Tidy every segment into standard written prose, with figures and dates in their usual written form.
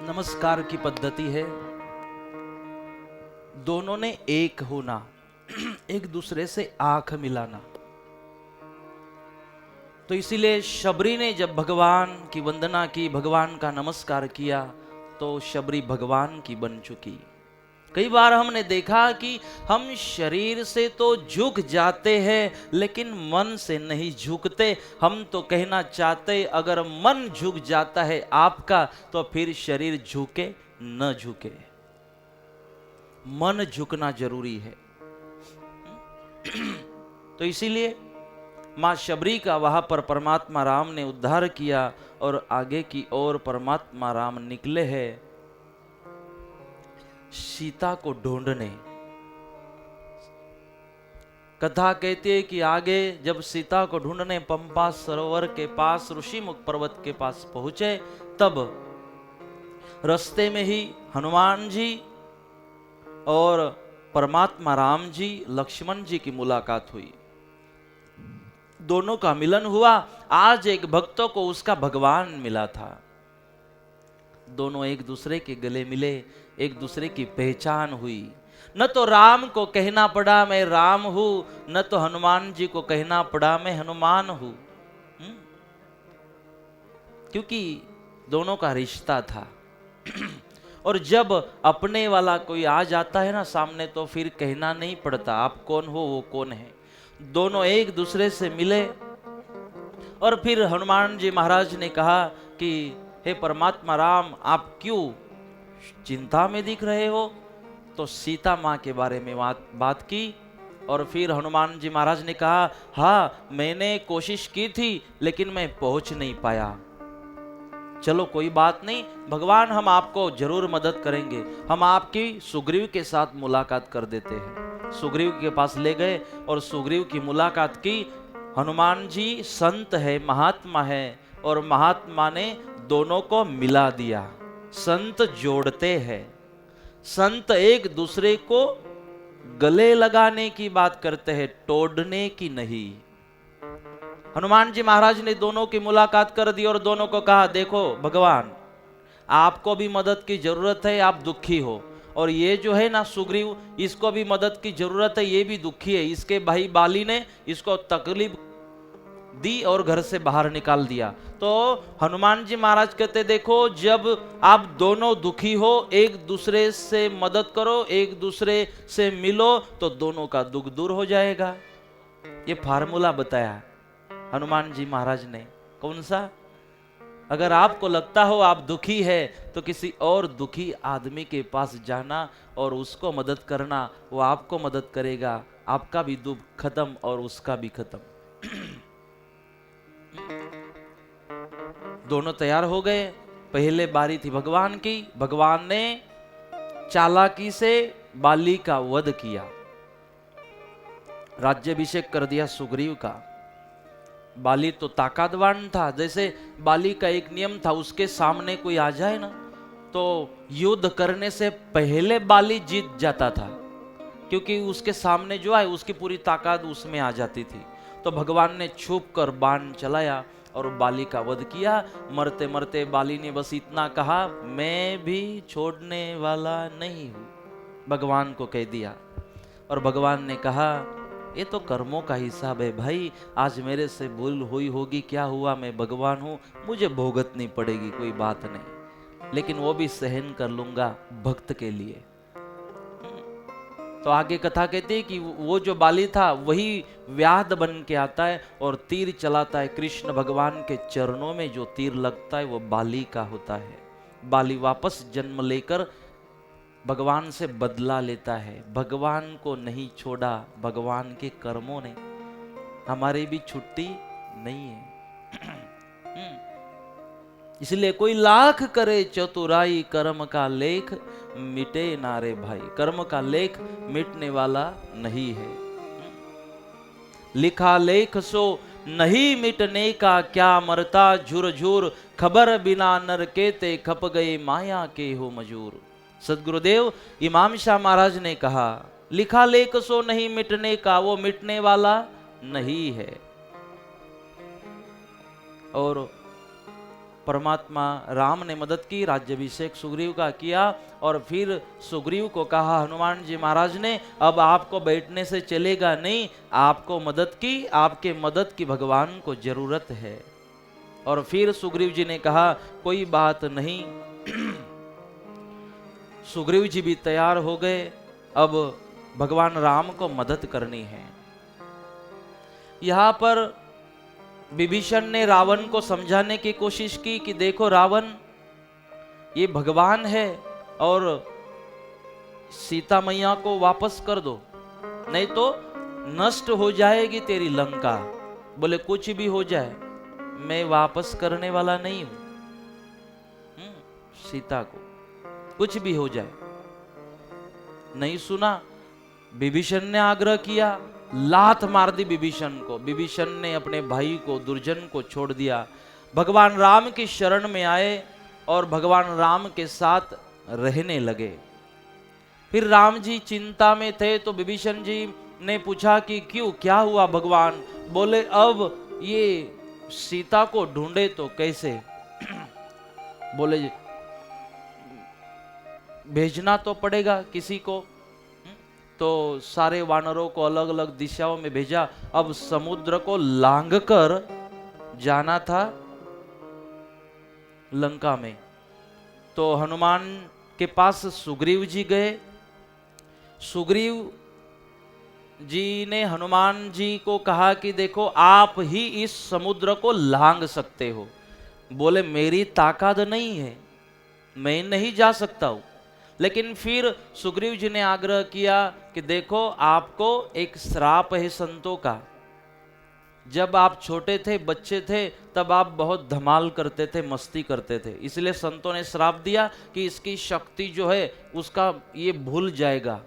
नमस्कार की पद्धति है, दोनों ने एक होना, एक दूसरे से आंख मिलाना। तो इसीलिए शबरी ने जब भगवान की वंदना की, भगवान का नमस्कार किया, तो शबरी भगवान की बन चुकी। कई बार हमने देखा कि हम शरीर से तो झुक जाते हैं, लेकिन मन से नहीं झुकते। हम तो कहना चाहते, अगर मन झुक जाता है आपका, तो फिर शरीर झुके न झुके, मन झुकना जरूरी है। तो इसीलिए मां शबरी का वहां पर परमात्मा राम ने उद्धार किया, और आगे की ओर परमात्मा राम निकले हैं सीता को ढूंढने। कथा कहती है कि आगे जब सीता को ढूंढने पंपा सरोवर के पास ऋषिमुख पर्वत के पास पहुंचे, तब रास्ते में ही हनुमान जी और परमात्मा राम जी, लक्ष्मण जी की मुलाकात हुई। दोनों का मिलन हुआ। आज एक भक्तों को उसका भगवान मिला था। दोनों एक दूसरे के गले मिले, एक दूसरे की पहचान हुई। न तो राम को कहना पड़ा मैं राम हूं, न तो हनुमान जी को कहना पड़ा मैं हनुमान हूं। क्योंकि दोनों का रिश्ता था। और जब अपने वाला कोई आ जाता है ना सामने, तो फिर कहना नहीं पड़ता आप कौन हो, वो कौन है। दोनों एक दूसरे से मिले, और फिर हनुमान जी महाराज ने कहा कि हे परमात्मा राम, आप क्यों चिंता में दिख रहे हो। तो सीता माँ के बारे में बात की, और फिर हनुमान जी महाराज ने कहा, हाँ मैंने कोशिश की थी, लेकिन मैं पहुंच नहीं पाया। चलो कोई बात नहीं भगवान, हम आपको जरूर मदद करेंगे। हम आपकी सुग्रीव के साथ मुलाकात कर देते हैं। सुग्रीव के पास ले गए और सुग्रीव की मुलाकात की। हनुमान जी संत है, महात्मा है, और महात्मा ने दोनों को मिला दिया। संत जोड़ते हैं, संत एक दूसरे को गले लगाने की बात करते हैं, तोड़ने की नहीं। हनुमान जी महाराज ने दोनों की मुलाकात कर दी और दोनों को कहा, देखो भगवान, आपको भी मदद की जरूरत है, आप दुखी हो, और ये जो है ना सुग्रीव, इसको भी मदद की जरूरत है, ये भी दुखी है। इसके भाई बाली ने इसको तकलीफ दी और घर से बाहर निकाल दिया। तो हनुमान जी महाराज कहते, देखो जब आप दोनों दुखी हो, एक दूसरे से मदद करो, एक दूसरे से मिलो, तो दोनों का दुख दूर हो जाएगा। ये फार्मूला बताया हनुमान जी महाराज ने। कौन सा? अगर आपको लगता हो आप दुखी है, तो किसी और दुखी आदमी के पास जाना और उसको मदद करना, वो आपको मदद करेगा, आपका भी दुख खत्म और उसका भी खत्म। दोनों तैयार हो गए। पहले बारी थी भगवान की। भगवान ने चालाकी से बाली का वध किया, राज्याभिषेक कर दिया सुग्रीव का। बाली तो ताकतवान था। जैसे बाली का एक नियम था, उसके सामने कोई आ जाए ना, तो युद्ध करने से पहले बाली जीत जाता था, क्योंकि उसके सामने जो आए उसकी पूरी ताकत उसमें आ जाती थी। तो भगवान ने छुप कर बाण चलाया और बाली का वध किया। मरते मरते बाली ने बस इतना कहा, मैं भी छोड़ने वाला नहीं हूं, भगवान को कह दिया। और भगवान ने कहा, ये तो कर्मों का हिसाब है भाई, आज मेरे से भूल हुई होगी, क्या हुआ, मैं भगवान हूं, मुझे भोगतनी पड़ेगी, कोई बात नहीं, लेकिन वो भी सहन कर लूंगा भक्त के लिए। तो आगे कथा कहती है कि वो जो बाली था वही व्याध बन के आता है और तीर चलाता है। कृष्ण भगवान के चरणों में जो तीर लगता है वो बाली का होता है। बाली वापस जन्म लेकर भगवान से बदला लेता है। भगवान को नहीं छोड़ा, भगवान के कर्मों ने। हमारी भी छुट्टी नहीं है। इसलिए कोई लाख करे चतुराई, कर्म का लेख मिटे ना रे भाई। कर्म का लेख मिटने वाला नहीं है। लिखा लेख सो नहीं मिटने का, क्या मरता झुरझुर, खबर बिना नर के ते खप गए माया के हो मजूर। सदगुरुदेव इमाम शाह महाराज ने कहा, लिखा लेख सो नहीं मिटने का, वो मिटने वाला नहीं है। और परमात्मा राम ने मदद की, राज्याभिषेक सुग्रीव का किया और फिर सुग्रीव को कहा हनुमान जी महाराज ने, अब आपको बैठने से चलेगा नहीं, आपको मदद की, आपके मदद की भगवान को जरूरत है। और फिर सुग्रीव जी ने कहा कोई बात नहीं। सुग्रीव जी भी तैयार हो गए, अब भगवान राम को मदद करनी है। यहां पर विभीषण ने रावण को समझाने की कोशिश की कि देखो रावण, ये भगवान है और सीता मैया को वापस कर दो, नहीं तो नष्ट हो जाएगी तेरी लंका। बोले कुछ भी हो जाए मैं वापस करने वाला नहीं हूं सीता को, कुछ भी हो जाए। नहीं सुना, विभीषण ने आग्रह किया, लात मार दी विभीषण को। विभीषण ने अपने भाई को दुर्जन को छोड़ दिया, भगवान राम की शरण में आए और भगवान राम के साथ रहने लगे। फिर राम जी चिंता में थे तो विभीषण जी ने पूछा कि क्यों, क्या हुआ भगवान? बोले अब ये सीता को ढूंढे तो कैसे? बोले भेजना तो पड़ेगा किसी को। तो सारे वानरों को अलग अलग दिशाओं में भेजा। अब समुद्र को लांघकर जाना था लंका में। तो हनुमान के पास सुग्रीव जी गए। सुग्रीव जी ने हनुमान जी को कहा कि देखो आप ही इस समुद्र को लांघ सकते हो। बोले मेरी ताकत नहीं है, मैं नहीं जा सकता हूं। लेकिन फिर सुग्रीव जी ने आग्रह किया कि देखो आपको एक श्राप है संतों का। जब आप छोटे थे, बच्चे थे, तब आप बहुत धमाल करते थे, मस्ती करते थे, इसलिए संतों ने श्राप दिया कि इसकी शक्ति जो है उसका ये भूल जाएगा,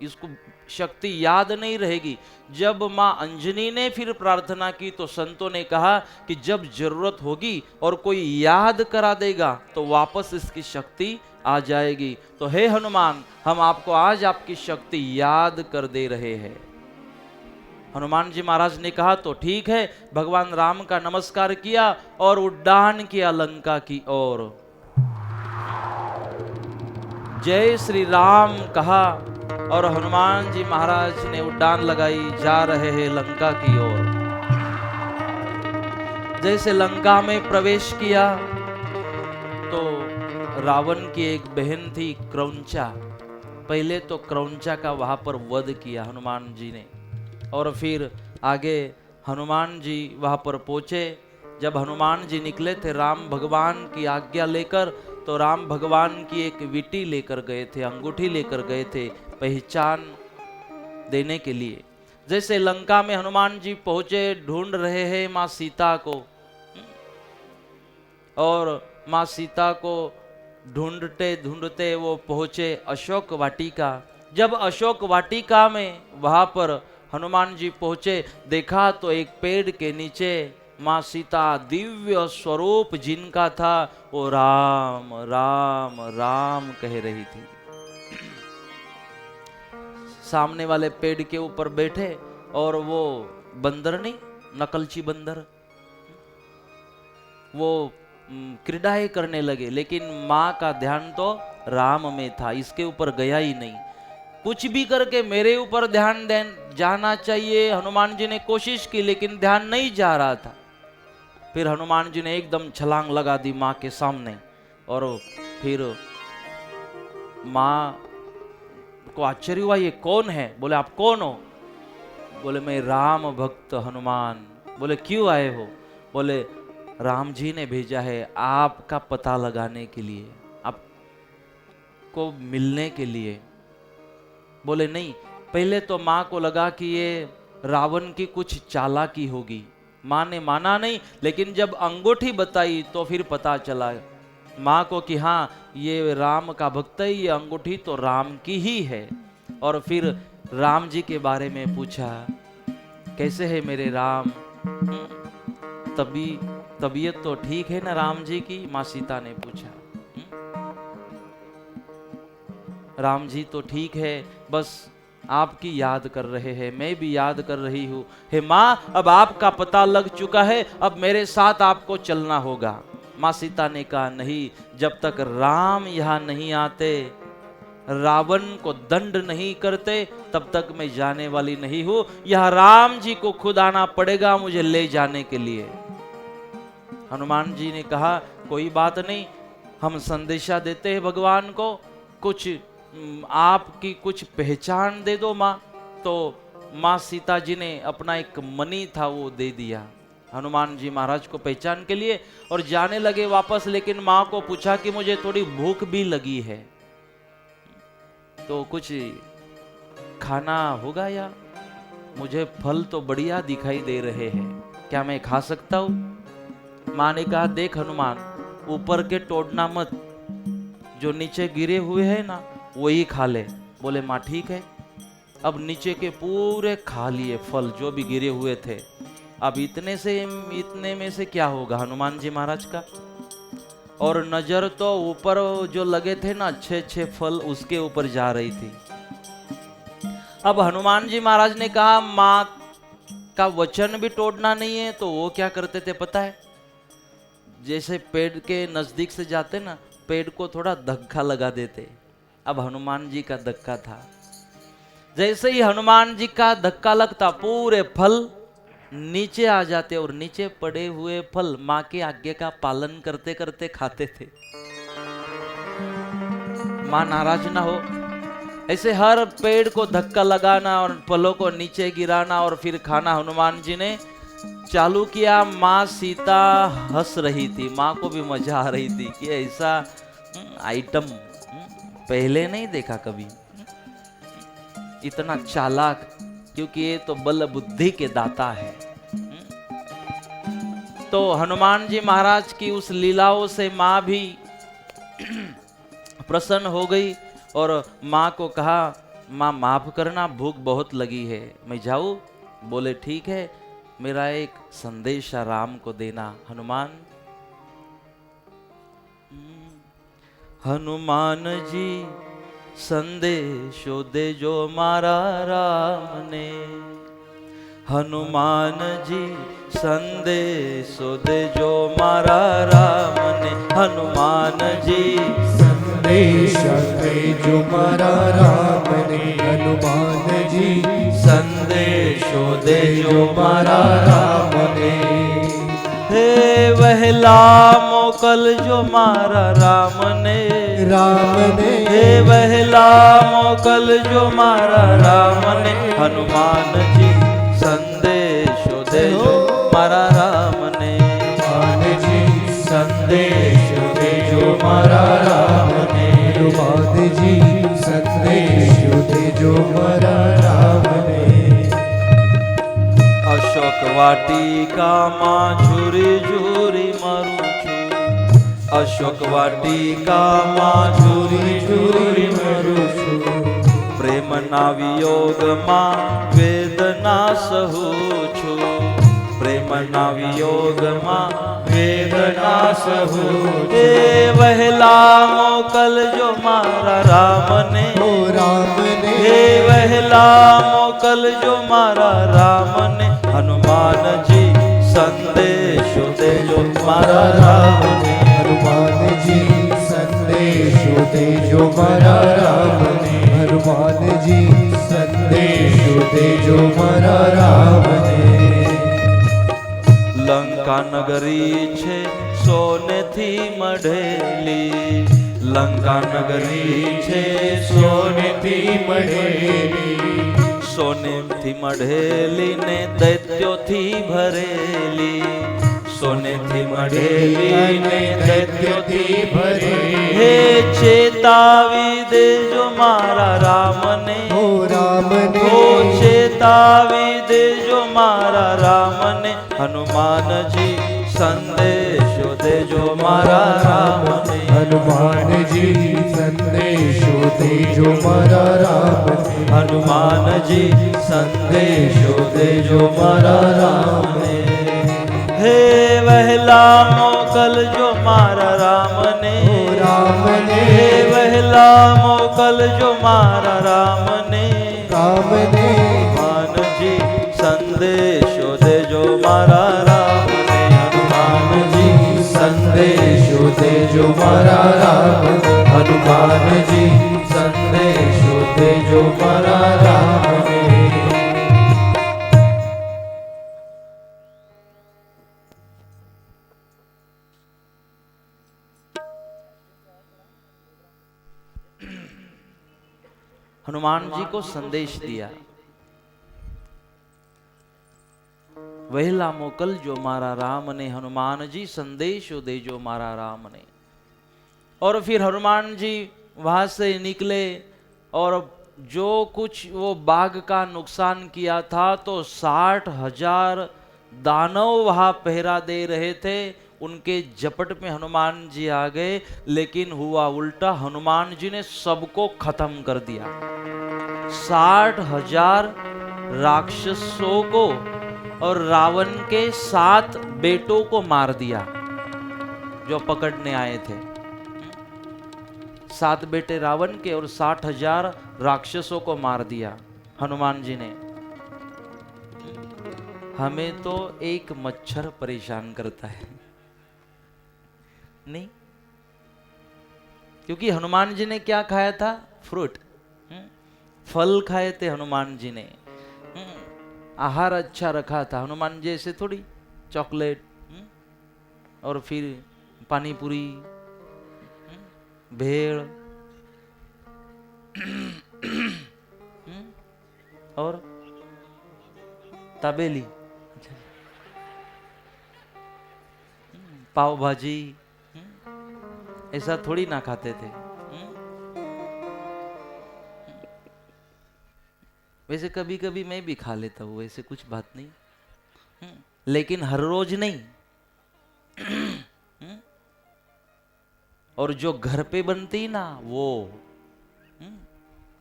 इसको शक्ति याद नहीं रहेगी। जब मां अंजनी ने फिर प्रार्थना की तो संतों ने कहा कि जब जरूरत होगी और कोई याद करा देगा तो वापस इसकी शक्ति आ जाएगी। तो हे हनुमान, हम आपको आज आपकी शक्ति याद कर दे रहे हैं। हनुमान जी महाराज ने कहा तो ठीक है। भगवान राम का नमस्कार किया और उड्डान किया लंका की ओर। जय श्री राम कहा और हनुमान जी महाराज ने उड्डान लगाई, जा रहे हैं लंका की ओर। जैसे लंका में प्रवेश किया तो रावण की एक बहन थी क्रौंचा। पहले तो क्रौंचा का वहां पर वध किया हनुमान जी ने और फिर आगे हनुमान जी वहां पर पहुंचे। जब हनुमान जी निकले थे राम भगवान की आज्ञा लेकर, तो राम भगवान की एक विटी लेकर गए थे, अंगूठी लेकर गए थे पहचान देने के लिए। जैसे लंका में हनुमान जी पहुंचे, ढूंढ रहे हैं मां सीता को, और मां सीता को ढूंढते ढूंढते वो पहुंचे अशोक वाटिका। जब अशोक वाटिका में वहां पर हनुमान जी पहुंचे, देखा तो एक पेड़ के नीचे मां सीता दिव्य स्वरूप जिनका था वो राम राम राम कह रही थी। सामने वाले पेड़ के ऊपर बैठे और वो बंदर नहीं, नकलची बंदर, वो क्रीडाएं करने लगे, लेकिन मां का ध्यान तो राम में था, इसके ऊपर गया ही नहीं। कुछ भी करके मेरे ऊपर ध्यान जाना चाहिए, हनुमान जी ने कोशिश की लेकिन ध्यान नहीं जा रहा था। फिर हनुमान जी ने एकदम छलांग लगा दी मां के सामने और फिर मां को आश्चर्य हुआ, ये कौन है? बोले आप कौन हो? बोले मैं राम भक्त हनुमान। बोले क्यों आए हो? बोले राम जी ने भेजा है आपका पता लगाने के लिए, आपको मिलने के लिए। बोले नहीं, पहले तो मां को लगा कि ये रावण की कुछ चालाकी होगी, मां ने माना नहीं, लेकिन जब अंगूठी बताई तो फिर पता चला मां को कि हाँ ये राम का भक्त है, ये अंगूठी तो राम की ही है। और फिर राम जी के बारे में पूछा, कैसे है मेरे राम, तबीयत तो ठीक है ना राम जी की? मां सीता ने पूछा। राम जी तो ठीक है, बस आपकी याद कर रहे हैं, मैं भी याद कर रही हूँ। हे माँ, अब आपका पता लग चुका है, अब मेरे साथ आपको चलना होगा। माँ सीता ने कहा नहीं, जब तक राम यहाँ नहीं आते, रावण को दंड नहीं करते, तब तक मैं जाने वाली नहीं हूं। यह राम जी को खुद आना पड़ेगा मुझे ले जाने के लिए। हनुमान जी ने कहा कोई बात नहीं, हम संदेशा देते हैं भगवान को, कुछ आपकी कुछ पहचान दे दो माँ। तो माँ सीता जी ने अपना एक मणि था वो दे दिया हनुमान जी महाराज को पहचान के लिए, और जाने लगे वापस। लेकिन माँ को पूछा कि मुझे थोड़ी भूख भी लगी है, तो कुछ खाना होगा या? मुझे फल तो बढ़िया दिखाई दे रहे हैं, क्या मैं खा सकता हूं? माँ ने कहा देख हनुमान, ऊपर के तोड़ना मत, जो नीचे गिरे हुए हैं ना वही खा ले। बोले माँ ठीक है। अब नीचे के पूरे खा लिए फल जो भी गिरे हुए थे। अब इतने में से क्या होगा हनुमान जी महाराज का? और नजर तो ऊपर जो लगे थे ना अच्छे अच्छे फल, उसके ऊपर जा रही थी। अब हनुमान जी महाराज ने कहा माँ का वचन भी तोड़ना नहीं है, तो वो क्या करते थे पता है? जैसे पेड़ के नजदीक से जाते ना, पेड़ को थोड़ा धक्का लगा देते। अब हनुमान जी का धक्का था, जैसे ही हनुमान जी का धक्का लगता पूरे फल नीचे आ जाते, और नीचे पड़े हुए फल माँ के आज्ञा का पालन करते करते खाते थे। माँ नाराज ना हो, ऐसे हर पेड़ को धक्का लगाना और फलों को नीचे गिराना और फिर खाना हनुमान जी ने चालू किया। माँ सीता हंस रही थी, माँ को भी मजा आ रही थी कि ऐसा आइटम पहले नहीं देखा कभी, इतना चालाक, क्योंकि ये तो बल बुद्धि के दाता है। तो हनुमान जी महाराज की उस लीलाओं से माँ भी प्रसन्न हो गई और माँ को कहा माँ माफ करना, भूख बहुत लगी है, मैं जाऊं? बोले ठीक है, मेरा एक संदेश राम को देना। हनुमान जी संदेशो दे जो मारा राम ने, हनुमान जी संदेशो दे जो मारा राम ने, हनुमान जी संदेशो दे जो मारा राम ने, हनुमान जी संदेशो दे जो मारा राम ने। हे वहला मोकल जो मारा राम ने, हे वहला मोकल जो मारा राम ने, हनुमान जी संदेशो दे जो मारा राम ने, हनुमान जी संदेशो दे जो मारा राम ने, हनुमान जी संदेशो दे जो मारा राम ने। अशोक वाटिका माँ झूरी झूरी मारू छू, अशोक वाटिका माँ झूरी झूरी मारू छू, प्रेम ना वियोग माँ वेदना सहू छू, प्रेम ना वियोग माँ वेदना सहू। हे वहला मोकल जो मारा राम ने, हे वहला मोकल जो मारा राम ने, हनुमान जी संदेशो दे जो मारा राम ने, हनुमान जी संदेशो दे जो मारा राम ने, हनुमान जी संदेशो दे जो मारा राम ने। लंका नगरी छे सोने थी मढ़ेली, लंका नगरी छे सोने थी मढ़ेली, सोने थी मढ़ेली ने दैत्यो थी भरेली, सोने थी मढ़ेली ने दैत्यो थी भरेली। हे चेतावी दे जो मारा राम ने, राम ने, हो चेतावी दे जो मारा राम ने, हनुमान जी संदेशो दे जो मारा राम ने, हनुमान जी संदेशो दे जो मारा राम ने, हनुमान जी संदेशो दे जो मारा राम ने। हे वहला मोकल जो मारा राम ने, राम ने, हे वहला मोकल जो मारा राम ने, राम ने हनुमान जी संदेशो दे जो मारा राम ने। हनुमान जी संदेशो दे जो मारा राम ने हनुमान जी संदेशो दे जो मारा राम ने। हनुमान जी को संदेश दिया, वहेला मोकल जो मारा राम ने, हनुमान जी संदेश दे जो मारा राम ने। और फिर हनुमान जी वहां से निकले और जो कुछ वो बाघ का नुकसान किया था तो 60,000 दानव वहां पहरा दे रहे थे। उनके झपट में हनुमान जी आ गए, लेकिन हुआ उल्टा, हनुमान जी ने सबको खत्म कर दिया। 60,000 राक्षसों को और रावण के 7 बेटों को मार दिया जो पकड़ने आए थे। 7 बेटे रावण के और 60,000 राक्षसों को मार दिया हनुमान जी ने। हमें तो एक मच्छर परेशान करता है नहीं, क्योंकि हनुमान जी ने क्या खाया था? फ्रूट, फल खाए थे हनुमान जी ने। आहार अच्छा रखा था हनुमान जी, ऐसे थोड़ी चॉकलेट और फिर पानी पूरी, भेड़ और तबेली, पाव भाजी, ऐसा थोड़ी ना खाते थे। वैसे कभी कभी मैं भी खा लेता हूँ, ऐसे कुछ बात नहीं, लेकिन हर रोज नहीं। और जो घर पे बनती ना वो,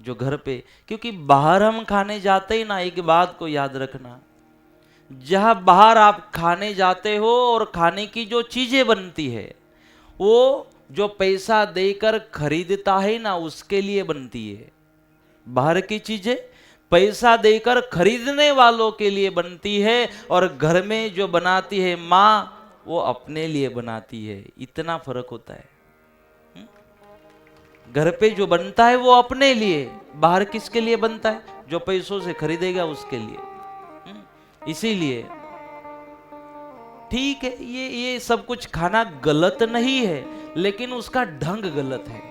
जो घर पे, क्योंकि बाहर हम खाने जाते ही ना, एक बात को याद रखना, जहां बाहर आप खाने जाते हो और खाने की जो चीजें बनती है वो जो पैसा देकर खरीदता है ना उसके लिए बनती है। बाहर की चीजें पैसा देकर खरीदने वालों के लिए बनती है, और घर में जो बनाती है माँ वो अपने लिए बनाती है। इतना फर्क होता है। घर पे जो बनता है वो अपने लिए, बाहर किसके लिए बनता है? जो पैसों से खरीदेगा उसके लिए। इसीलिए ठीक है, ये सब कुछ खाना गलत नहीं है, लेकिन उसका ढंग गलत है।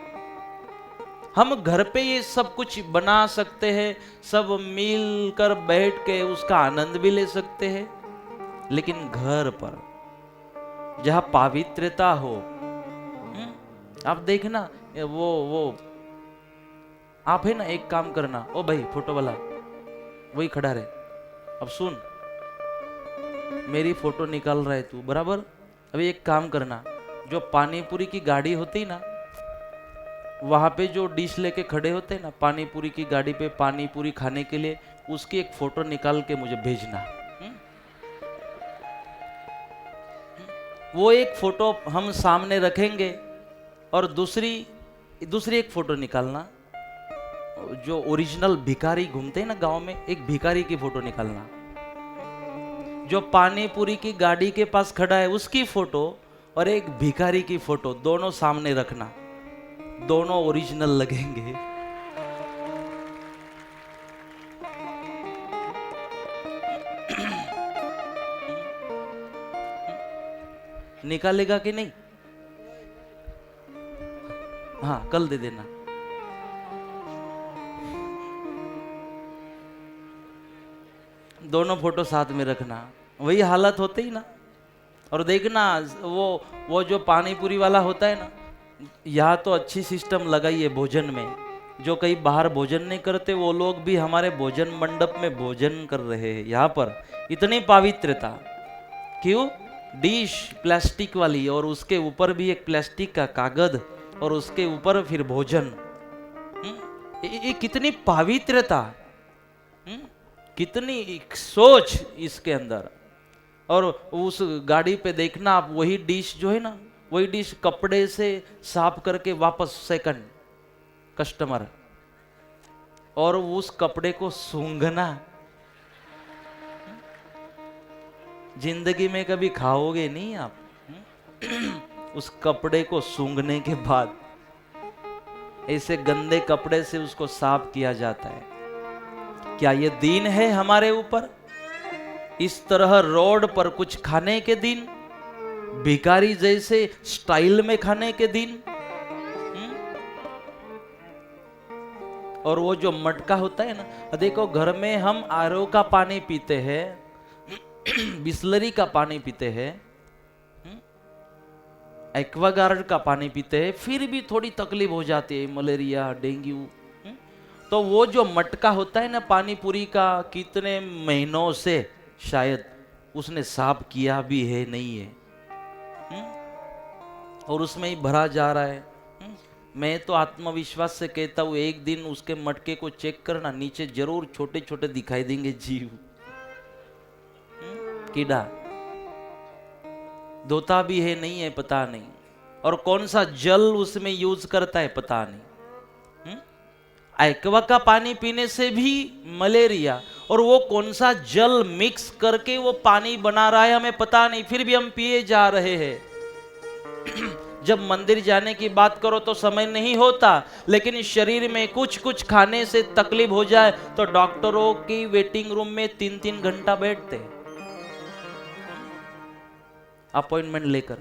हम घर पे ये सब कुछ बना सकते हैं, सब मिलकर बैठ के उसका आनंद भी ले सकते हैं, लेकिन घर पर जहां पवित्रता हो, आप देखना वो आप है ना, एक काम करना, ओ भाई फोटो वाला वही खड़ा रहे, अब सुन, मेरी फोटो निकाल रहा है तू बराबर। अभी एक काम करना, जो पानी पूरी की गाड़ी होती ना, वहां पे जो डिश लेके खड़े होते हैं ना पानी पूरी की गाड़ी पे, पानी पूरी खाने के लिए, उसकी एक फोटो निकाल के मुझे भेजना। वो एक फोटो हम सामने रखेंगे, और दूसरी एक फोटो निकालना, जो ओरिजिनल भिखारी घूमते हैं ना गांव में, एक भिखारी की फोटो निकालना, जो पानी पूरी की गाड़ी के पास खड़ा है उसकी फोटो, और एक भिखारी की फोटो, दोनों सामने रखना, दोनों ओरिजिनल लगेंगे। निकालेगा कि नहीं? हाँ, कल दे देना। दोनों फोटो साथ में रखना, वही हालत होती ही ना। और देखना वो जो पानी पूरी वाला होता है ना, यहाँ तो अच्छी सिस्टम लगाई है भोजन में, जो कहीं बाहर भोजन नहीं करते वो लोग भी हमारे भोजन मंडप में भोजन कर रहे हैं। यहाँ पर इतनी पवित्रता क्यों? डिश प्लास्टिक वाली, और उसके ऊपर भी एक प्लास्टिक का कागज, और उसके ऊपर फिर भोजन। ये कितनी पवित्रता, कितनी सोच इसके अंदर। और उस गाड़ी पे देखना आप, वही डिश जो है ना, वही डिश कपड़े से साफ करके वापस सेकंड कस्टमर, और उस कपड़े को सूंघना, जिंदगी में कभी खाओगे नहीं आप। उस कपड़े को सूंघने के बाद ऐसे गंदे कपड़े से उसको साफ किया जाता है। क्या ये दिन है हमारे ऊपर? इस तरह रोड पर कुछ खाने के दिन, भिखारी जैसे स्टाइल में खाने के दिन। और वो जो मटका होता है ना, देखो घर में हम आरओ का पानी पीते हैं, बिस्लरी का पानी पीते हैं, एक्वागार्ड का पानी पीते हैं, फिर भी थोड़ी तकलीफ हो जाती है, मलेरिया, डेंगू। तो वो जो मटका होता है ना पानी पूरी का, कितने महीनों से शायद उसने साफ किया भी है नहीं है, और उसमें ही भरा जा रहा है। मैं तो आत्मविश्वास से कहता हूं, एक दिन उसके मटके को चेक करना, नीचे जरूर छोटे छोटे दिखाई देंगे जीव, कीड़ा। धोता भी है नहीं है पता नहीं, और कौन सा जल उसमें यूज करता है पता नहीं। एक्वा का पानी पीने से भी मलेरिया, और वो कौन सा जल मिक्स करके वो पानी बना रहा है हमें पता नहीं, फिर भी हम पिए जा रहे हैं। जब मंदिर जाने की बात करो तो समय नहीं होता, लेकिन शरीर में कुछ कुछ खाने से तकलीफ हो जाए तो डॉक्टरों की वेटिंग रूम में 3-3 घंटा बैठते हैं अपॉइंटमेंट लेकर।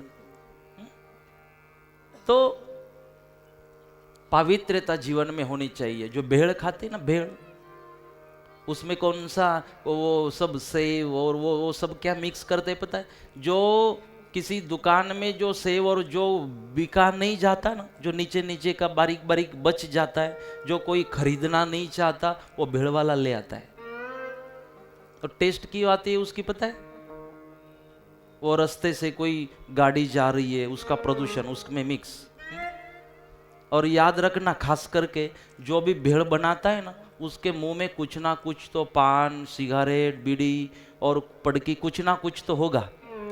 तो पवित्रता जीवन में होनी चाहिए। जो भेड़ खाते ना, भेड़, उसमें कौन सा वो सब सेव और वो सब क्या मिक्स करते पता है? जो किसी दुकान में जो सेव और जो बिका नहीं जाता ना, जो नीचे नीचे का बारीक बारीक बच जाता है, जो कोई खरीदना नहीं चाहता, वो भेड़ वाला ले आता है। तो टेस्ट क्यों आती है उसकी पता है? वो रास्ते से कोई गाड़ी जा रही है, उसका प्रदूषण उसमें मिक्स। और याद रखना, खास करके जो भी भेड़ बनाता है ना, उसके मुंह में कुछ ना कुछ तो पान, सिगारेट, बीड़ी और पड़की कुछ ना कुछ तो होगा,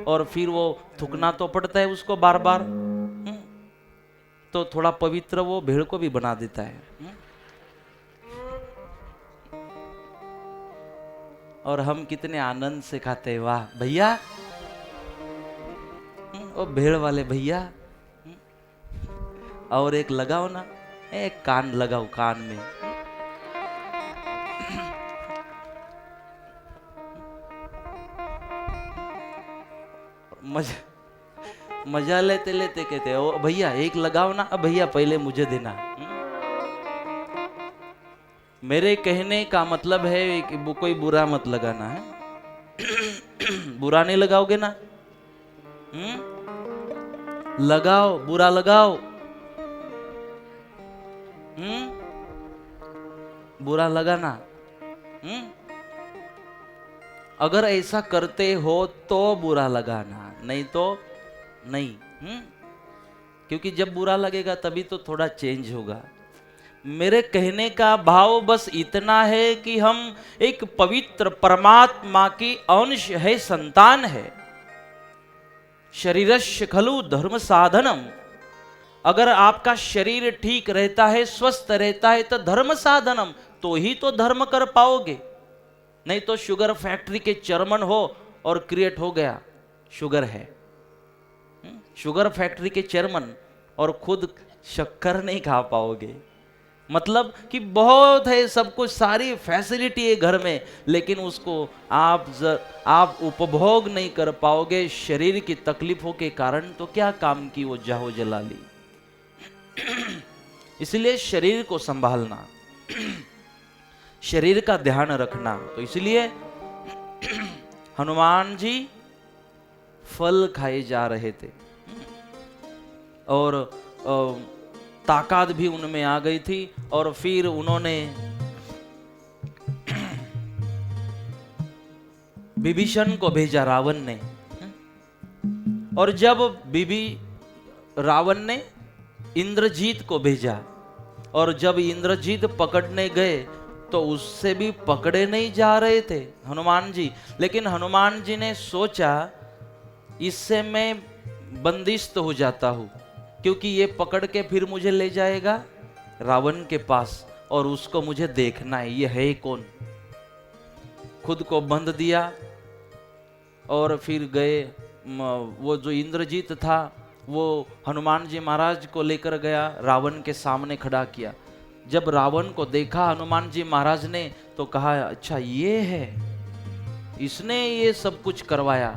और फिर वो थूकना तो पड़ता है उसको बार बार। तो थोड़ा पवित्र वो भेड़ को भी बना देता है। और हम कितने आनंद से खाते हैं, वाह भैया, ओ भेड़ वाले भैया। और एक लगाओ ना, एक कान लगाओ, कान में मजा लेते लेते कहते ओ भैया एक लगाओ ना, अब भैया पहले मुझे देना। मेरे कहने का मतलब है कि कोई बुरा मत लगाना है। बुरा नहीं लगाओगे ना, लगाओ, बुरा लगाओ, बुरा लगाना। अगर ऐसा करते हो तो बुरा लगाना, नहीं तो नहीं। क्योंकि जब बुरा लगेगा तभी तो थोड़ा चेंज होगा। मेरे कहने का भाव बस इतना है कि हम एक पवित्र परमात्मा की अंश है, संतान है। शरीरस्य खलु धर्म साधनम। अगर आपका शरीर ठीक रहता है, स्वस्थ रहता है, तो धर्म साधनम, तो ही तो धर्म कर पाओगे। नहीं तो शुगर फैक्ट्री के चेयरमैन हो और क्रिएट हो गया, शुगर है, शुगर फैक्ट्री के चेयरमैन, और खुद शक्कर नहीं खा पाओगे। मतलब कि बहुत है सब कुछ, सारी फैसिलिटी है घर में, लेकिन उसको आप उपभोग नहीं कर पाओगे शरीर की तकलीफों के कारण। तो क्या काम की वो जाहो जलाली। इसलिए शरीर को संभालना, शरीर का ध्यान रखना। तो इसलिए हनुमान जी फल खाए जा रहे थे, और ताकत भी उनमें आ गई थी। और फिर उन्होंने विभीषण को भेजा, रावण ने। और जब रावण ने इंद्रजीत को भेजा, और जब इंद्रजीत पकड़ने गए तो उससे भी पकड़े नहीं जा रहे थे हनुमान जी। लेकिन हनुमान जी ने सोचा, इससे मैं बंदिस्त हो जाता हूं, क्योंकि ये पकड़ के फिर मुझे ले जाएगा रावण के पास, और उसको मुझे देखना है, ये है कौन। खुद को बंद दिया और फिर गए। वो जो इंद्रजीत था वो हनुमान जी महाराज को लेकर गया, रावण के सामने खड़ा किया। जब रावण को देखा हनुमान जी महाराज ने तो कहा, अच्छा ये है, इसने ये सब कुछ करवाया।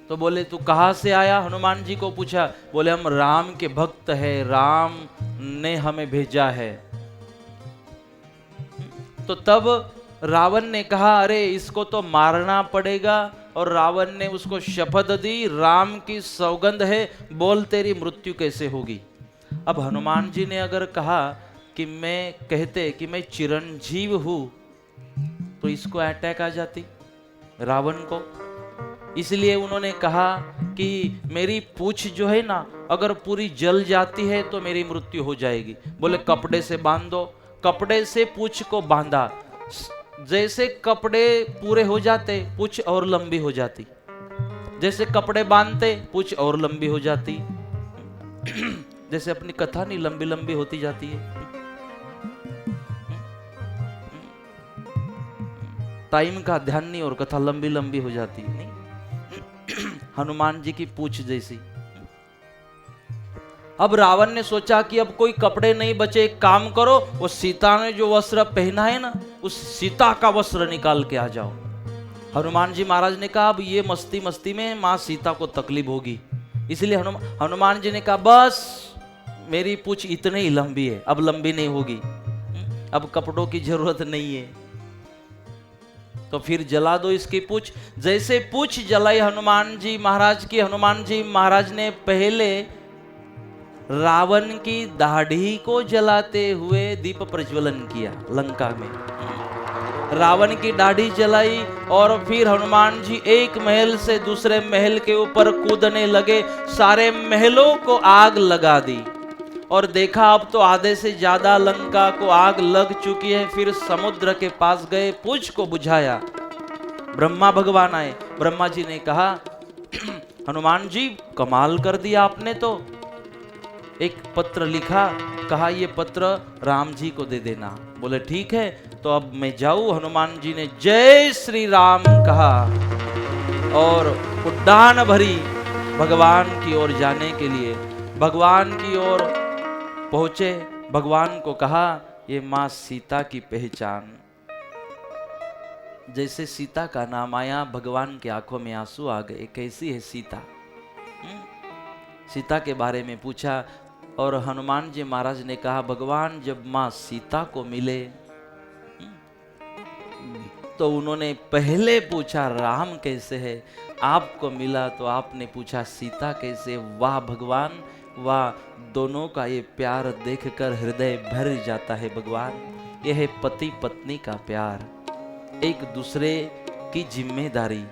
तो बोले तू कहां से आया, हनुमान जी को पूछा। बोले हम राम के भक्त हैं, राम ने हमें भेजा है। तो तब रावण ने कहा, अरे इसको तो मारना पड़ेगा। और रावण ने उसको शपथ दी, राम की सौगंध है, बोल तेरी मृत्यु कैसे होगी। अब हनुमान जी ने अगर कहा कि मैं कहते कि मैं चिरंजीव हूं, तो इसको अटैक आ जाती रावण को। इसलिए उन्होंने कहा कि मेरी पूंछ जो है ना, अगर पूरी जल जाती है तो मेरी मृत्यु हो जाएगी। बोले कपड़े से बांध दो। कपड़े से पूंछ को बांधा। जैसे कपड़े पूरे हो जाते पूंछ और लंबी हो जाती, जैसे कपड़े बांधते पूंछ और लंबी हो जाती। जैसे अपनी कथा नहीं लंबी लंबी होती जाती है। टाइम का ध्यान नहीं और कथा लंबी लंबी हो जाती नहीं। हनुमान जी की पूंछ जैसी। अब रावण ने सोचा कि अब कोई कपड़े नहीं बचे, एक काम करो, वो सीता ने जो वस्त्र पहना है ना, उस सीता का वस्त्र निकाल के आ जाओ। हनुमान जी महाराज ने कहा अब ये मस्ती मस्ती में मां सीता को तकलीफ होगी, इसलिए हनुमान जी ने कहा बस मेरी पूंछ इतनी ही लंबी है, अब लंबी नहीं होगी, अब कपड़ों की जरूरत नहीं है, तो फिर जला दो इसकी पूंछ। जैसे पूंछ जलाई हनुमान जी महाराज की, हनुमान जी महाराज ने पहले रावण की दाढ़ी को जलाते हुए दीप प्रज्वलन किया लंका में। रावण की दाढ़ी जलाई और फिर हनुमान जी एक महल से दूसरे महल के ऊपर कूदने लगे, सारे महलों को आग लगा दी और देखा अब तो आधे से ज्यादा लंका को आग लग चुकी है। फिर समुद्र के पास गए, पूंछ को बुझाया। ब्रह्मा भगवान आए, ब्रह्मा जी ने कहा हनुमान जी कमाल कर दिया आपने, तो एक पत्र लिखा, कहा ये पत्र राम जी को दे देना। बोले ठीक है, तो अब मैं जाऊं। हनुमान जी ने जय श्री राम कहा और उड़ान भरी भगवान की ओर जाने के लिए। भगवान की ओर पहुंचे, भगवान को कहा ये मां सीता की पहचान। जैसे सीता का नाम आया भगवान की आंखों में आंसू आ गए, कैसी है सीता। सीता के बारे में पूछा और हनुमान जी महाराज ने कहा भगवान जब मां सीता को मिले तो उन्होंने पहले पूछा राम कैसे है, आपको मिला तो आपने पूछा सीता कैसे। वाह भगवान वाह, दोनों का ये प्यार देखकर हृदय भर जाता है भगवान। यह है पति पत्नी का प्यार, एक दूसरे की जिम्मेदारी,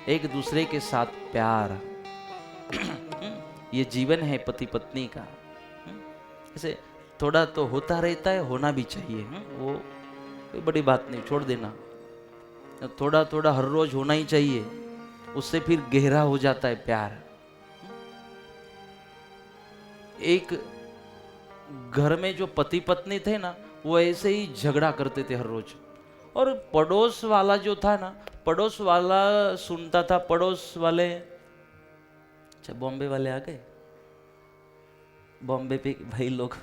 एक दूसरे के साथ प्यार, ये जीवन है पति पत्नी का। ऐसे थोड़ा तो होता रहता है, होना भी चाहिए, वो कोई बड़ी बात नहीं, छोड़ देना। थोड़ा थोड़ा हर रोज होना ही चाहिए, उससे फिर गहरा हो जाता है प्यार। एक घर में जो पति पत्नी थे ना, वो ऐसे ही झगड़ा करते थे हर रोज। और पड़ोस वाला जो था ना, पड़ोस वाला सुनता था, पड़ोस वाले, अच्छा बॉम्बे वाले आ गए, बॉम्बे पे भाई लोग,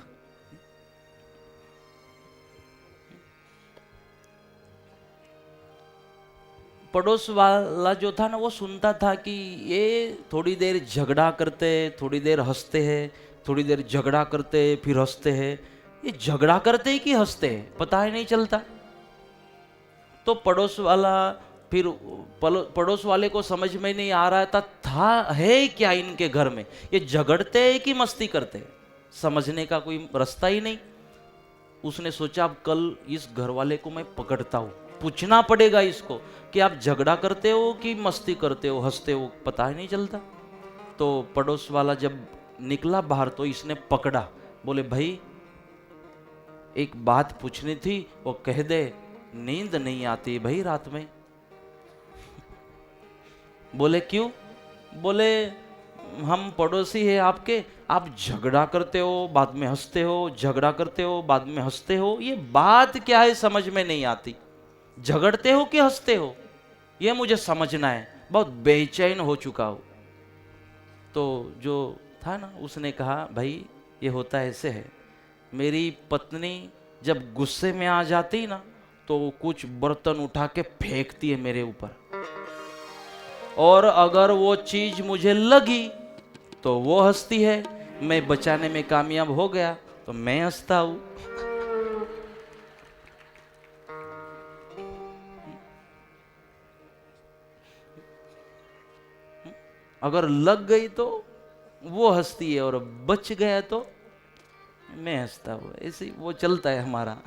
पड़ोस वाला जो था ना वो सुनता था कि ये थोड़ी देर झगड़ा करते, थोड़ी देर हंसते हैं, थोड़ी देर झगड़ा करते फिर हंसते हैं, ये झगड़ा करते ही कि हंसते हैं पता ही नहीं चलता। तो पड़ोस वाला फिर पड़ोस वाले को समझ में नहीं आ रहा था है क्या इनके घर में, ये झगड़ते हैं कि मस्ती करते हैं, समझने का कोई रास्ता ही नहीं। उसने सोचा अब कल इस घर वाले को मैं पकड़ता हूं, पूछना पड़ेगा इसको कि आप झगड़ा करते हो कि मस्ती करते हो, हंसते हो, पता ही नहीं चलता। तो पड़ोस वाला जब निकला बाहर तो इसने पकड़ा, बोले भाई एक बात पूछनी थी, वो कह दे, नींद नहीं आती भाई रात में। बोले क्यों? बोले हम पड़ोसी है आपके, आप झगड़ा करते हो बाद में हंसते हो, झगड़ा करते हो बाद में हंसते हो, ये बात क्या है समझ में नहीं आती। झगड़ते हो कि हंसते हो ये मुझे समझना है, बहुत बेचैन हो चुका हूं। तो जो था ना उसने कहा भाई ये होता ऐसे है, मेरी पत्नी जब गुस्से में आ जाती ना तो कुछ बर्तन उठा के फेंकती है मेरे ऊपर, और अगर वो चीज मुझे लगी तो वो हंसती है, मैं बचाने में कामयाब हो गया तो मैं हंसता हूं। अगर लग गई तो वो हंसती है और बच गया तो मैं हंसता हूं। ऐसे वो चलता है हमारा।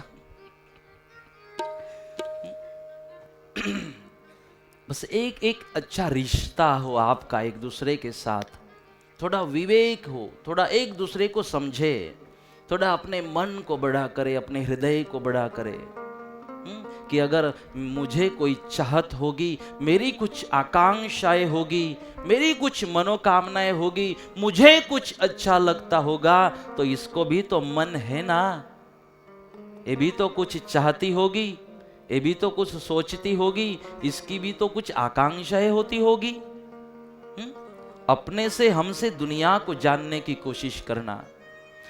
बस एक एक अच्छा रिश्ता हो आपका एक दूसरे के साथ, थोड़ा विवेक हो, थोड़ा एक दूसरे को समझे, थोड़ा अपने मन को बड़ा करे, अपने हृदय को बड़ा करे। कि अगर मुझे कोई चाहत होगी, मेरी कुछ आकांक्षाएं होगी, मेरी कुछ मनोकामनाएं होगी, मुझे कुछ अच्छा लगता होगा, तो इसको भी तो मन है ना, ये भी तो कुछ चाहती होगी, ये भी तो कुछ सोचती होगी, इसकी भी तो कुछ आकांक्षाएं होती होगी। अपने से हमसे दुनिया को जानने की कोशिश करना,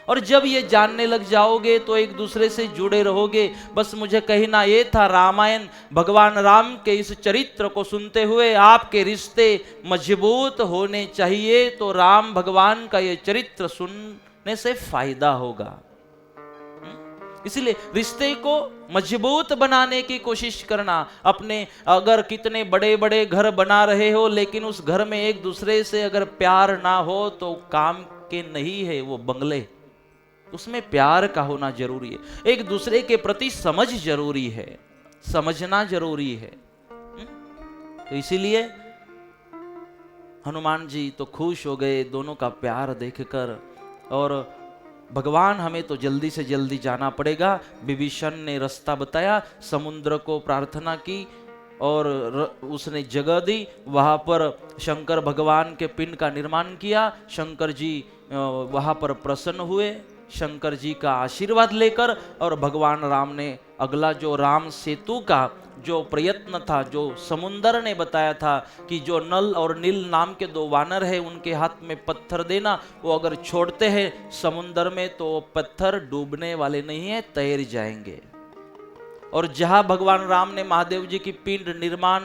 और जब ये जानने लग जाओगे तो एक दूसरे से जुड़े रहोगे। बस मुझे कहना ये था, रामायण भगवान राम के इस चरित्र को सुनते हुए आपके रिश्ते मजबूत होने चाहिए, तो राम भगवान का ये चरित्र सुनने से फायदा होगा। इसलिए रिश्ते को मजबूत बनाने की कोशिश करना। अपने अगर कितने बड़े बड़े घर बना रहे हो लेकिन उस घर में एक दूसरे से अगर प्यार ना हो तो काम के नहीं है वो बंगले, उसमें प्यार का होना जरूरी है। एक दूसरे के प्रति समझ जरूरी है, समझना जरूरी है। तो इसीलिए हनुमान जी तो खुश हो गए दोनों का प्यार देखकर, और भगवान हमें तो जल्दी से जल्दी जाना पड़ेगा। विभीषण ने रास्ता बताया, समुद्र को प्रार्थना की और उसने जगह दी, वहां पर शंकर भगवान के पिंड का निर्माण किया। शंकर जी वहां पर प्रसन्न हुए, शंकर जी का आशीर्वाद लेकर, और भगवान राम ने अगला जो राम सेतु का जो प्रयत्न था, जो समुंदर ने बताया था कि जो नल और नील नाम के दो वानर है उनके हाथ में पत्थर देना, वो अगर छोड़ते हैं समुंदर में तो पत्थर डूबने वाले नहीं है, तैर जाएंगे। और जहां भगवान राम ने महादेव जी की पिंड निर्माण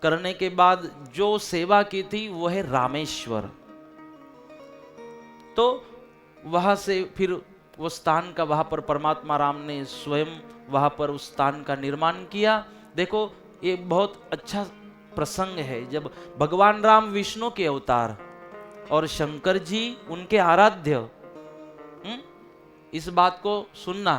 करने के बाद जो सेवा की थी वो है रामेश्वर। तो वहां से फिर वो स्थान का, वहां पर परमात्मा राम ने स्वयं वहां पर उस स्थान का निर्माण किया। देखो ये बहुत अच्छा प्रसंग है, जब भगवान राम विष्णु के अवतार और शंकर जी उनके आराध्य। इस बात को सुनना,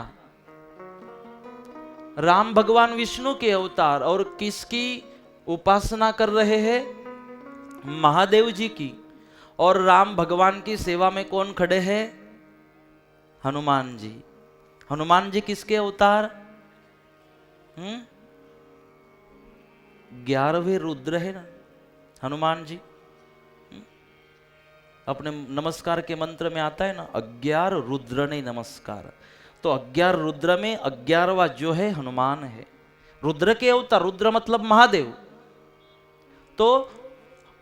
राम भगवान विष्णु के अवतार और किसकी उपासना कर रहे हैं? महादेव जी की। और राम भगवान की सेवा में कौन खड़े हैं? हनुमान जी। हनुमान जी किसके अवतार? 11वें रुद्र है ना हनुमान जी। अपने नमस्कार के मंत्र में आता है ना, 11 रुद्र ने नमस्कार। तो 11 रुद्र में 11वां जो है हनुमान है, रुद्र के अवतार। रुद्र मतलब महादेव। तो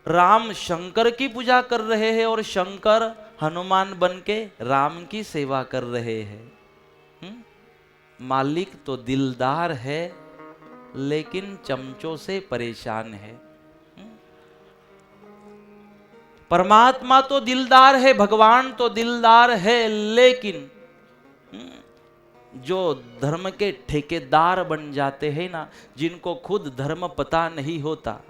राम शंकर की पूजा कर रहे हैं और शंकर हनुमान बन के राम की सेवा कर रहे हैं। मालिक तो दिलदार है लेकिन चमचों से परेशान है। परमात्मा तो दिलदार है, भगवान तो दिलदार है, लेकिन जो धर्म के ठेकेदार बन जाते हैं ना, जिनको खुद धर्म पता नहीं होता,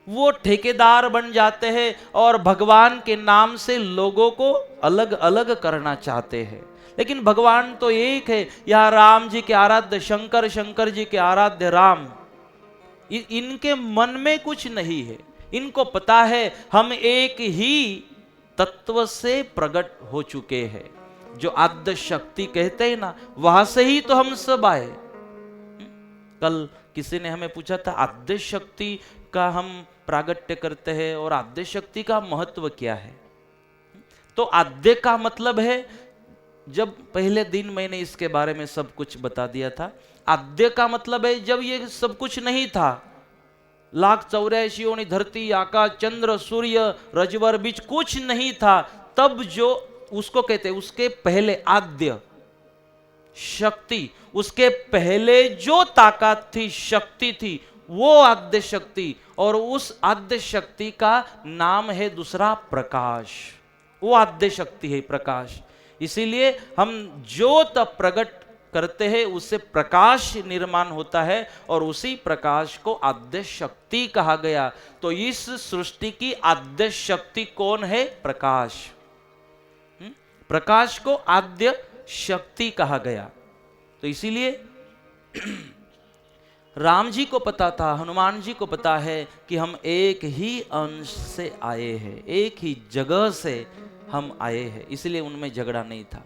वो ठेकेदार बन जाते हैं और भगवान के नाम से लोगों को अलग अलग करना चाहते हैं। लेकिन भगवान तो एक है। यहाँ राम जी के आराध्य शंकर, शंकर जी के आराध्य राम, इनके मन में कुछ नहीं है। इनको पता है हम एक ही तत्व से प्रकट हो चुके हैं, जो आद्य शक्ति कहते हैं ना, वहां से ही तो हम सब आए। कल किसी ने हमें पूछा था आद्य शक्ति का हम प्रागट्य करते हैं और आद्य शक्ति का महत्व क्या है। तो आद्य का मतलब है, जब पहले दिन मैंने इसके बारे में सब कुछ बता दिया था। आद्य का मतलब है जब ये सब कुछ नहीं था, 1,84,000 धरती आकाश चंद्र सूर्य रजवर बीच कुछ नहीं था, तब जो उसको कहते, उसके पहले आद्य शक्ति, उसके पहले जो ताकत थी, शक्ति थी, वो आद्य शक्ति। और उस आद्य शक्ति का नाम है दूसरा प्रकाश। वो आद्य शक्ति है प्रकाश। इसीलिए हम ज्योत प्रकट करते हैं, उससे प्रकाश निर्माण होता है और उसी प्रकाश को आद्य शक्ति कहा गया। तो इस सृष्टि की आद्य शक्ति कौन है? प्रकाश। प्रकाश को आद्य शक्ति कहा गया। तो इसीलिए राम जी को पता था, हनुमान जी को पता है कि हम एक ही अंश से आए हैं, एक ही जगह से हम आए हैं, इसलिए उनमें झगड़ा नहीं था।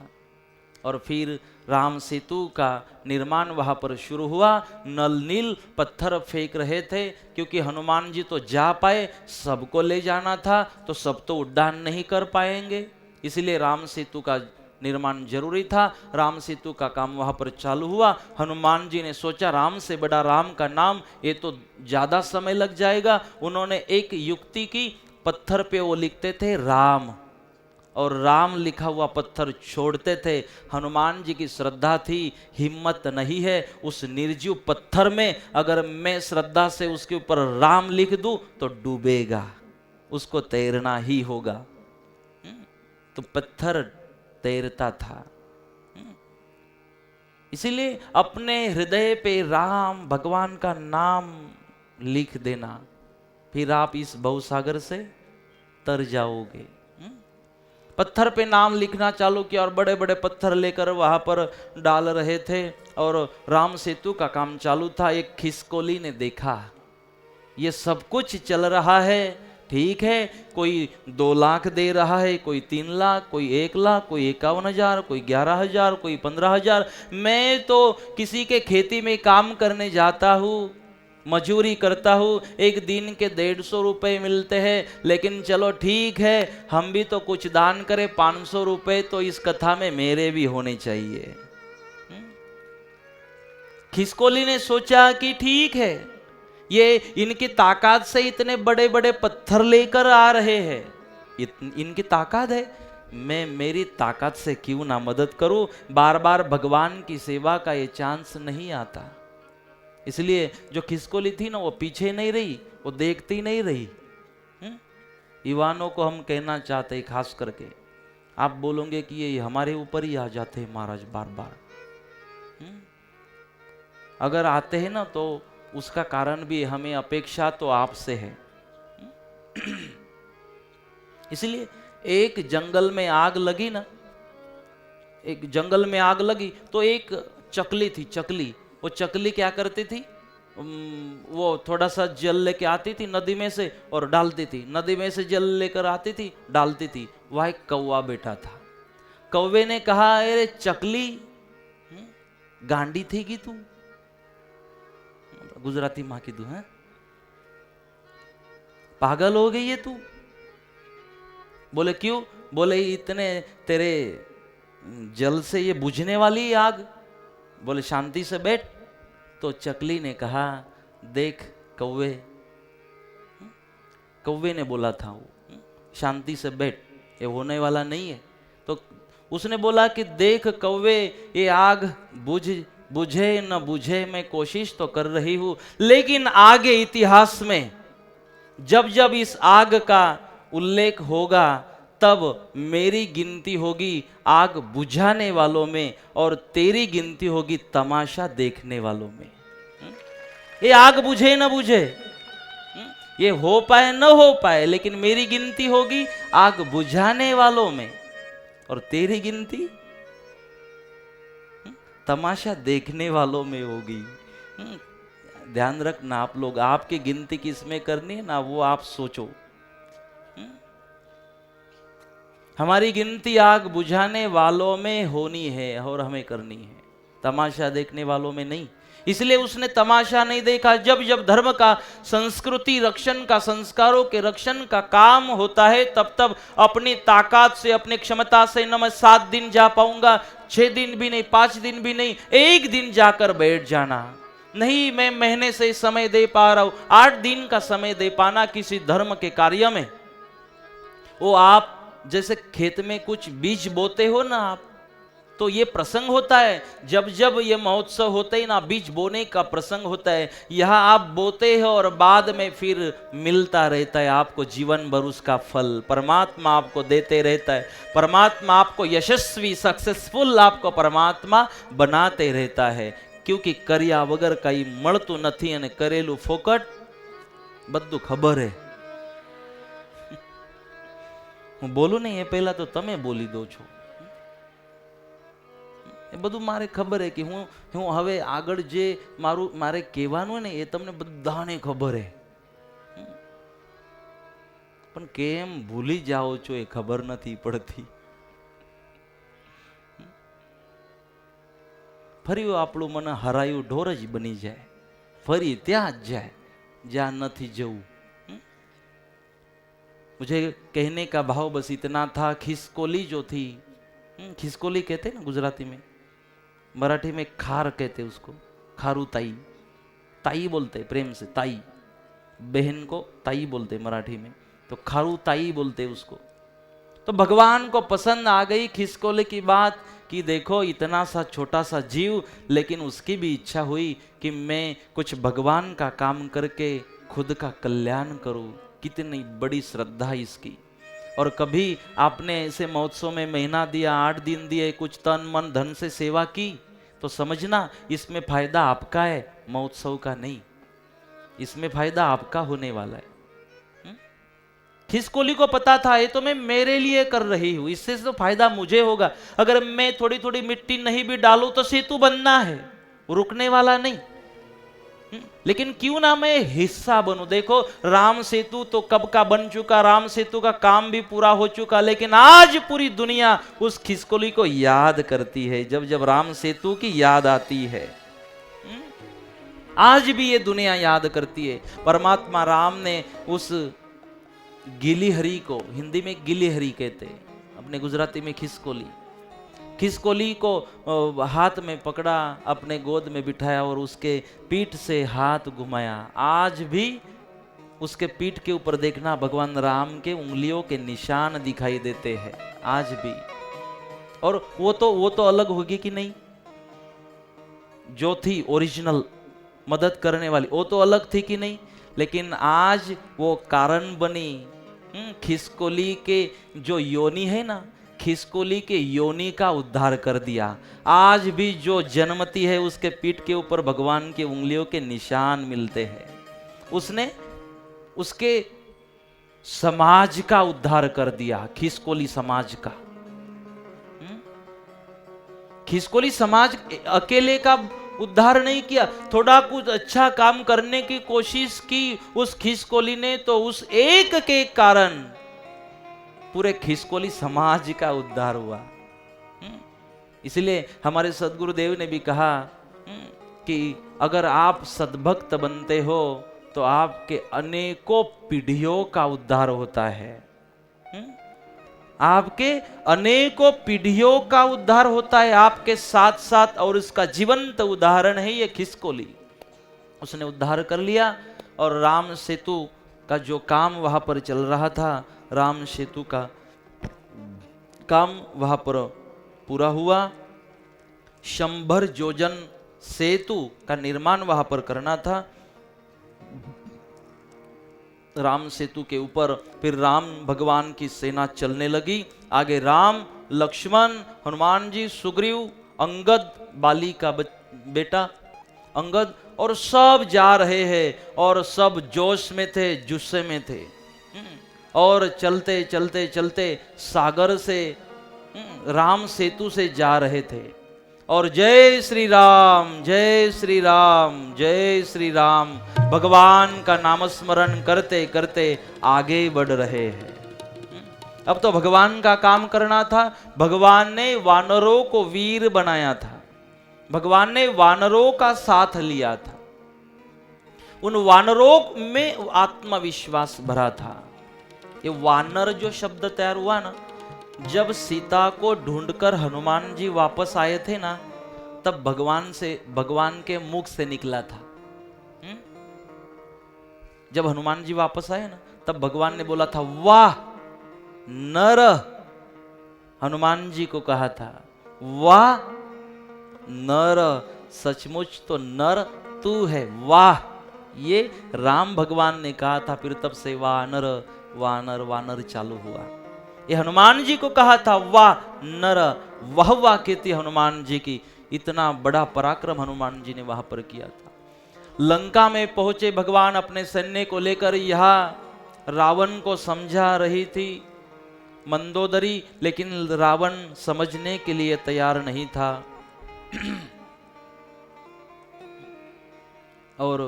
और फिर राम सेतु का निर्माण वहां पर शुरू हुआ। नल नील पत्थर फेंक रहे थे, क्योंकि हनुमान जी तो जा पाए, सबको ले जाना था, तो सब तो उड्डान नहीं कर पाएंगे, इसलिए राम सेतु का निर्माण जरूरी था। राम सेतु का काम वहां पर चालू हुआ। हनुमान जी ने सोचा राम से बड़ा राम का नाम, ये तो ज्यादा समय लग जाएगा। उन्होंने एक युक्ति की, पत्थर पे वो लिखते थे राम, और राम लिखा हुआ पत्थर छोड़ते थे। हनुमान जी की श्रद्धा थी, हिम्मत नहीं है उस निर्जीव पत्थर में, अगर मैं श्रद्धा से उसके ऊपर राम लिख दूं तो डूबेगा, उसको तैरना ही होगा। तो पत्थर तैरता था। इसीलिए अपने हृदय पे राम भगवान का नाम लिख देना, फिर आप इस भवसागर से तर जाओगे। पत्थर पे नाम लिखना चालू किया और बड़े बड़े पत्थर लेकर वहां पर डाल रहे थे और राम सेतु का काम चालू था। एक खिसकोली ने देखा ये सब कुछ चल रहा है, ठीक है, कोई 2 लाख दे रहा है, कोई 3 लाख, कोई 1 लाख, कोई 51,000, कोई 11,000, कोई 15,000। मैं तो किसी के खेती में काम करने जाता हूँ, मजूरी करता हूँ, एक दिन के 150 रुपए मिलते हैं, लेकिन चलो ठीक है, हम भी तो कुछ दान करें, 500 रुपए तो इस कथा में मेरे भी होने चाहिए। खिसकोली ने सोचा कि ठीक है, ये इनकी ताकत से इतने बड़े बड़े पत्थर लेकर आ रहे हैं, इनकी ताकत है, मैं मेरी ताकत से क्यों ना मदद करूं। बार बार भगवान की सेवा का ये चांस नहीं आता, इसलिए जो खिसकोली थी ना, वो पीछे नहीं रही, वो देखती नहीं रही। युवानों को हम कहना चाहते हैं, खास करके आप बोलोगे कि ये हमारे ऊपर ही आ जाते हैं महाराज बार बार। अगर आते हैं ना तो उसका कारण भी हमें अपेक्षा तो आपसे है। इसलिए एक जंगल में आग लगी ना, एक जंगल में आग लगी तो एक चकली थी, चकली, वो चकली क्या करती थी, वो थोड़ा सा जल लेके आती थी नदी में से और डालती थी, नदी में से जल लेकर आती थी, डालती थी। वह एक कौवा बैठा था। कौवे ने कहा, अरे चकली, गांडी थी कि तू, गुजराती माँ की तू है, पागल हो गई है तू। बोले क्यों? बोले इतने तेरे जल से ये बुझने वाली आग। बोले शांति से बैठ। तो चकली ने कहा, देख कौवे, कौवे ने बोला था वो, शांति से बैठ, ये होने वाला नहीं है। तो उसने बोला कि देख कौवे, ये आग बुझे न बुझे, मैं कोशिश तो कर रही हूं, लेकिन आगे इतिहास में जब जब इस आग का उल्लेख होगा तब मेरी गिनती होगी आग बुझाने वालों में और तेरी गिनती होगी तमाशा देखने वालों में। ये आग बुझे न बुझे, ये हो पाए न हो पाए, लेकिन मेरी गिनती होगी आग बुझाने वालों में और तेरी गिनती तमाशा देखने वालों में होगी। ध्यान रखना आप लोग, आपकी गिनती किसमें करनी है ना, वो आप सोचो। हमारी गिनती आग बुझाने वालों में होनी है और हमें करनी है, तमाशा देखने वालों में नहीं। इसलिए उसने तमाशा नहीं देखा। जब जब धर्म का, संस्कृति रक्षण का, संस्कारों के रक्षण का काम होता है, तब तब अपनी ताकत से, अपनी क्षमता से, न मैं 7 दिन जा पाऊंगा, 6 दिन भी नहीं, 5 दिन भी नहीं, 1 दिन जाकर बैठ जाना। नहीं, मैं महीने से समय दे पा रहा हूं, 8 दिन का समय दे पाना किसी धर्म के कार्य में, वो आप जैसे खेत में कुछ बीज बोते हो ना आप, तो ये प्रसंग होता है। जब जब ये महोत्सव होते हैं ना, बीज बोने का प्रसंग होता है, यहां आप बोते हो और बाद में फिर मिलता रहता है आपको जीवन भर उसका फल। परमात्मा आपको देते रहता है, परमात्मा आपको यशस्वी, सक्सेसफुल आपको परमात्मा बनाते रहता है। क्योंकि કર્યા વગર કઈ મળતું નથી અને કરેલું ફોકટ બધું ખબર હે। હું બોલું નહીં એ પહેલા તો તમે બોલી દો છો, એ બધું મારે ખબર હે કે હું હવે આગળ જે મારે કહેવાનું ને એ તમને બધાને ખબર હે, પણ કેમ ભૂલી જાઓ છો એ ખબર નથી પડતી। ફરી આપણું મન હરાયું ઢોર જ બની જાય, ફરી ત્યાં જ જાય જ્યાં નથી જવું। मुझे कहने का भाव बस इतना था, खिसकोली जो थी, खिसकोली कहते ना गुजराती में, मराठी में खार कहते उसको, खारू ताई, ताई बोलते प्रेम से, ताई बहन को ताई बोलते मराठी में, तो खारू ताई बोलते उसको। तो भगवान को पसंद आ गई खिसकोली की बात कि देखो इतना सा छोटा सा जीव, लेकिन उसकी भी इच्छा हुई कि मैं कुछ भगवान का काम करके खुद का कल्याण करूं। कितनी बड़ी श्रद्धा इसकी। और कभी आपने ऐसे महोत्सव में महीना दिया, 8 दिन दिए, कुछ तन मन धन से सेवा की, तो समझना इसमें फायदा आपका है, महोत्सव का नहीं। इसमें फायदा आपका होने वाला है। खिसकोली को पता था ये तो मैं मेरे लिए कर रही हूं, इससे तो फायदा मुझे होगा। अगर मैं थोड़ी थोड़ी मिट्टी नहीं भी डालूं तो सेतु बनना है, रुकने वाला नहीं। लेकिन क्यों ना मैं हिस्सा बनूं। देखो राम सेतु तो कब का बन चुका, राम सेतु का काम भी पूरा हो चुका, लेकिन आज पूरी दुनिया उस खिसकोली को याद करती है। जब जब राम सेतु की याद आती है, आज भी ये दुनिया याद करती है। परमात्मा राम ने उस गिलिहरी को, हिंदी में गिलिहरी कहते हैं, अपने गुजराती में खिसकोली, खिसकोली को हाथ में पकड़ा, अपने गोद में बिठाया और उसके पीठ से हाथ घुमाया। आज भी उसके पीठ के ऊपर देखना भगवान राम के उंगलियों के निशान दिखाई देते हैं आज भी। और वो तो अलग होगी कि नहीं, जो थी ओरिजिनल मदद करने वाली, वो तो अलग थी कि नहीं, लेकिन आज वो कारण बनी। खिसकोली के जो योनि है ना, खिसकोली के योनि का उद्धार कर दिया। आज भी जो जन्मती है उसके पीठ के ऊपर भगवान के उंगलियों के निशान मिलते हैं। उसने उसके समाज का उद्धार कर दिया, खिसकोली समाज का। खिसकोली समाज अकेले का उद्धार नहीं किया, थोड़ा कुछ अच्छा काम करने की कोशिश की उस खिसकोली ने, तो उस एक के कारण पूरे खिसकोली समाज का उद्धार हुआ। इसलिए हमारे सद्गुरुदेव ने भी कहा कि अगर आप सद्भक्त बनते हो तो आपके अनेकों पीढ़ियों का उद्धार होता है। आपके अनेकों पीढ़ियों का उद्धार होता है आपके साथ साथ, और इसका जीवंत उदाहरण है ये खिसकोली। उसने उद्धार कर लिया और राम सेतु का जो काम वहां पर चल रहा था, राम सेतु का काम वहां पर पूरा हुआ। 100 योजन सेतु का निर्माण वहां पर करना था। राम सेतु के ऊपर फिर राम भगवान की सेना चलने लगी। आगे राम, लक्ष्मण, हनुमान जी, सुग्रीव, अंगद, बाली का बेटा अंगद, और सब जा रहे हैं और सब जोश में थे, जुस्से में थे। और चलते चलते चलते सागर से, राम सेतु से जा रहे थे और जय श्री राम, जय श्री राम, जय श्री राम भगवान का नाम स्मरण करते करते आगे बढ़ रहे हैं। अब तो भगवान का काम करना था। भगवान ने वानरों को वीर बनाया था। भगवान ने वानरों का साथ लिया था, उन वानरों में आत्मविश्वास भरा था। ये वानर जो शब्द तैयार हुआ ना, जब सीता को ढूंढकर हनुमान जी वापस आए थे ना, तब भगवान के मुख से निकला था। जब हनुमान जी वापस आए ना, तब भगवान ने बोला था, वाह नर। हनुमान जी को कहा था, वाह नर, सचमुच तो नर तू है, वाह। ये राम भगवान ने कहा था, फिर तब से वानर वानर वानर चालू हुआ। ये हनुमान जी को कहा था, वाह नर। वाह वाह कहती हनुमान जी की, इतना बड़ा पराक्रम हनुमान जी ने वहां पर किया था। लंका में पहुंचे भगवान अपने सैन्य को लेकर, यहां रावण को समझा रही थी मंदोदरी, लेकिन रावण समझने के लिए तैयार नहीं था। और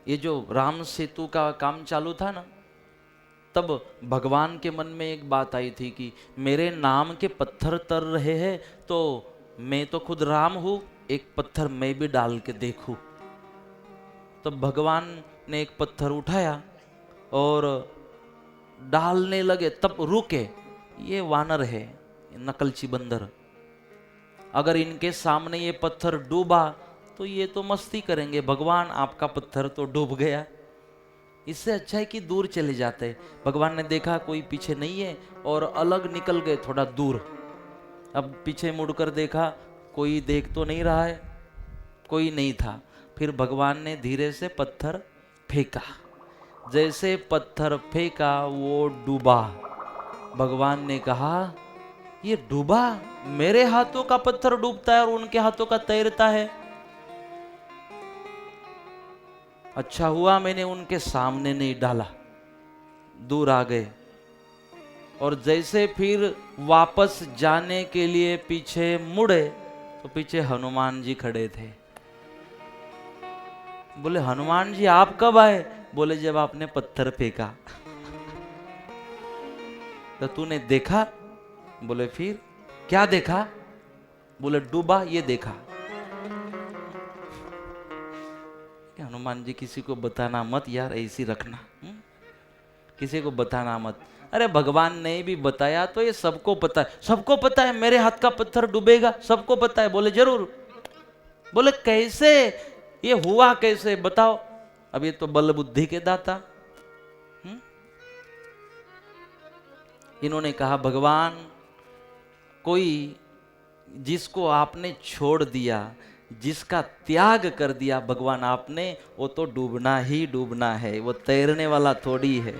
ये जो राम सेतु का काम चालू था ना, तब भगवान के मन में एक बात आई थी कि मेरे नाम के पत्थर तर रहे हैं, तो मैं तो खुद राम हूं, एक पत्थर मैं भी डाल के देखूं। तो भगवान ने एक पत्थर उठाया और डालने लगे, तब रुके। ये वानर है, नकलची बंदर, अगर इनके सामने ये पत्थर डूबा तो ये तो मस्ती करेंगे, भगवान आपका पत्थर तो डूब गया, इससे अच्छा है कि दूर चले जाते। भगवान ने देखा कोई पीछे नहीं है और अलग निकल गए थोड़ा दूर। अब पीछे मुड़कर देखा, कोई देख तो नहीं रहा है, कोई नहीं था। फिर भगवान ने धीरे से पत्थर फेंका, जैसे पत्थर फेंका वो डूबा। भगवान ने कहा, ये डूबा, मेरे हाथों का पत्थर डूबता है और उनके हाथों का तैरता है। अच्छा हुआ मैंने उनके सामने नहीं डाला, दूर आ गए। और जैसे फिर वापस जाने के लिए पीछे मुड़े, तो पीछे हनुमान जी खड़े थे। बोले, हनुमान जी आप कब आए? बोले, जब आपने पत्थर फेंका। तो तूने देखा? बोले, फिर क्या देखा? बोले, डूबा, ये देखा। हनुमान जी, किसी को बताना मत यार, ऐसी रखना, किसी को बताना मत। अरे भगवान ने भी बताया तो ये सबको पता है, सबको पता है मेरे हाथ का पत्थर डूबेगा, सबको पता है। बोले, जरूर। बोले, कैसे? ये हुआ कैसे, बताओ। अब ये तो बल बुद्धि के दाता। इन्होंने कहा, भगवान, कोई जिसको आपने छोड़ दिया, जिसका त्याग कर दिया भगवान आपने, वो तो डूबना ही डूबना है, वो तैरने वाला थोड़ी है।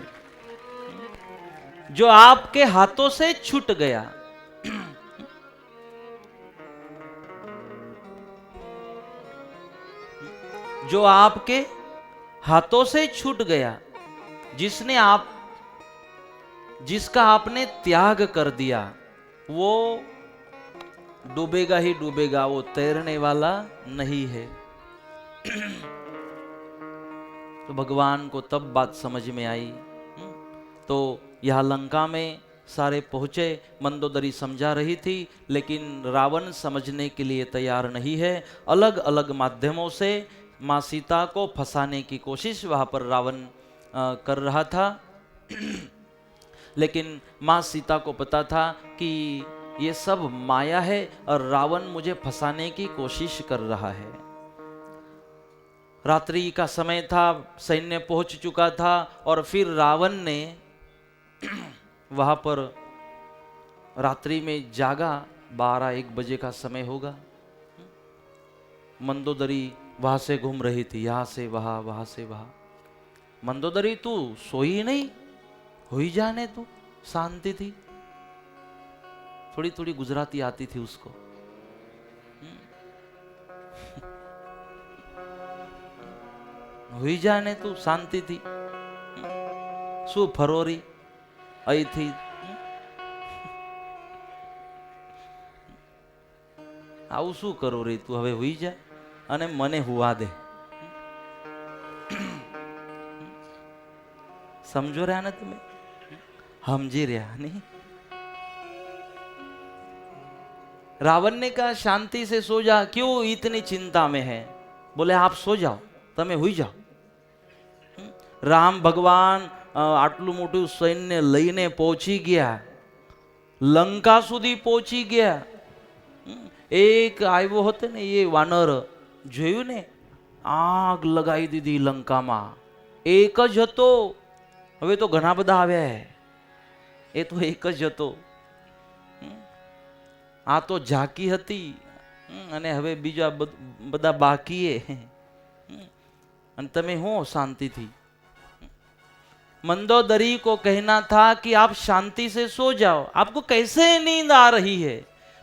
जो आपके हाथों से छूट गया, जो आपके हाथों से छूट गया, जिसका आपने त्याग कर दिया, वो डूबेगा ही डूबेगा, वो तैरने वाला नहीं है। तो भगवान को तब बात समझ में आई। तो यह लंका में सारे पहुंचे, मंदोदरी समझा रही थी, लेकिन रावण समझने के लिए तैयार नहीं है। अलग अलग माध्यमों से माँ सीता को फंसाने की कोशिश वहां पर रावण कर रहा था। लेकिन माँ सीता को पता था कि ये सब माया है और रावण मुझे फंसाने की कोशिश कर रहा है। रात्रि का समय था, सैन्य पहुंच चुका था, और फिर रावण ने वहां पर रात्रि में जागा। 12-1 बजे का समय होगा। मंदोदरी वहां से घूम रही थी, यहां से वहां, वहां से वहां। मंदोदरी, तू सोई नहीं? हुई जाने, तू शांति थी। थोड़ी थोड़ी गुजराती आती थी उसको। हुई जाने, तू शांति थी। शू फरोरी आई थी? આવું શું કરો રે તું? હવે હુઈ જા અને મને હુવા દે. સમજો રહ્યા ને તમે? સમજી રહ્યા નહીં? रावण ने कहा शांति से सो जा, क्यों इतनी चिंता में है? बोले आप सो जाओ, તમે હુઈ જાઓ. રામ ભગવાન આટલું મોટું સૈન્ય લઈને પહોંચી ગયા, લંકા સુધી પહોંચી ગયા. એક આવ્યો હતો ને એ વાનર, જોયું ને, આગ લગાવી દીધી લંકામાં. એક જ હતો, હવે તો ઘણા બધા આવ્યા, એ તો એક જ હતો. આ તો ઝાંકી હતી અને હવે બીજા બધા બાકીએ. અને તમે हो शांति थी. मंदोदरी को कहना था कि आप शांति से सो जाओ, आपको कैसे नींद आ रही है?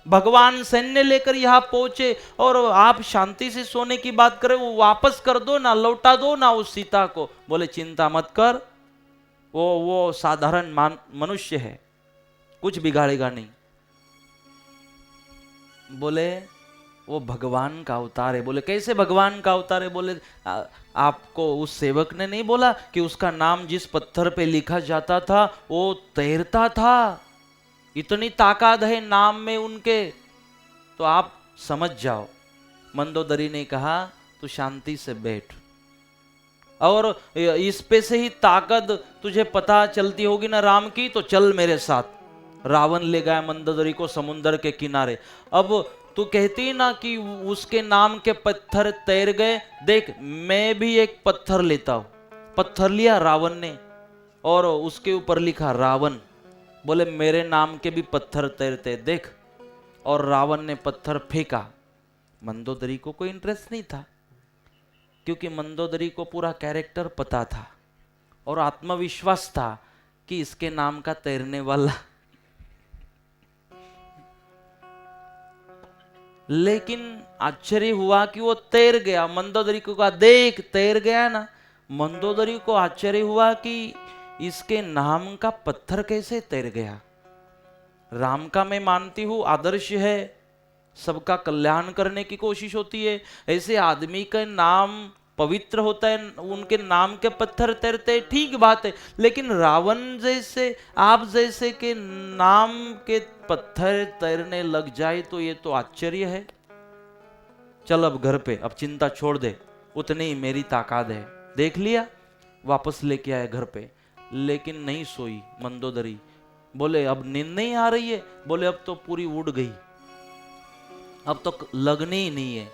भगवान सैन्य लेकर यहाँ पहुंचे और आप शांति से सोने की बात करें, वो वापस कर दो ना, लौटा दो ना उस सीता को. बोले चिंता मत कर, वो साधारण मनुष्य है, कुछ बिगाड़ेगा नहीं. बोले वो भगवान का अवतार है. बोले कैसे भगवान का अवतार है? बोले आपको उस सेवक ने नहीं बोला कि उसका नाम जिस पत्थर पे लिखा जाता था वो तैरता था, इतनी ताकत है नाम में उनके, तो आप समझ जाओ. मंदोदरी ने कहा तू शांति से बैठ, और इस पे से ही ताकत तुझे पता चलती होगी ना राम की, तो चल मेरे साथ. रावण ले गया मंदोदरी को समुद्र के किनारे. अब तू कहती ना कि उसके नाम के पत्थर तैर गए, देख मैं भी एक पत्थर लेता हूं. पत्थर लिया रावण ने और उसके ऊपर लिखा रावण. बोले मेरे नाम के भी पत्थर तैरते देख. और रावण ने पत्थर फेंका. मंदोदरी को कोई इंटरेस्ट नहीं था, क्योंकि मंदोदरी को पूरा कैरेक्टर पता था और आत्मविश्वास था कि इसके नाम का तैरने वाला. लेकिन आश्चर्य हुआ कि वो तैर गया. मंदोदरी को कहा देख तैर गया ना. मंदोदरी को आश्चर्य हुआ कि इसके नाम का पत्थर कैसे तैर गया. राम का मैं मानती हूं आदर्श है, सबका कल्याण करने की कोशिश होती है, ऐसे आदमी का नाम पवित्र होता है, उनके नाम के पत्थर तैरते, ठीक बात है. लेकिन रावण जैसे आप जैसे के नाम के पत्थर तैरने लग जाए तो ये तो आश्चर्य है. चल अब घर पे, अब चिंता छोड़ दे, उतनी ही मेरी ताकत है. देख लिया, वापस लेके आए घर पे. लेकिन नहीं सोई मंदोदरी. बोले अब नींद नहीं आ रही है? बोले अब तो पूरी उड़ गई, अब तो लगनी ही नहीं है.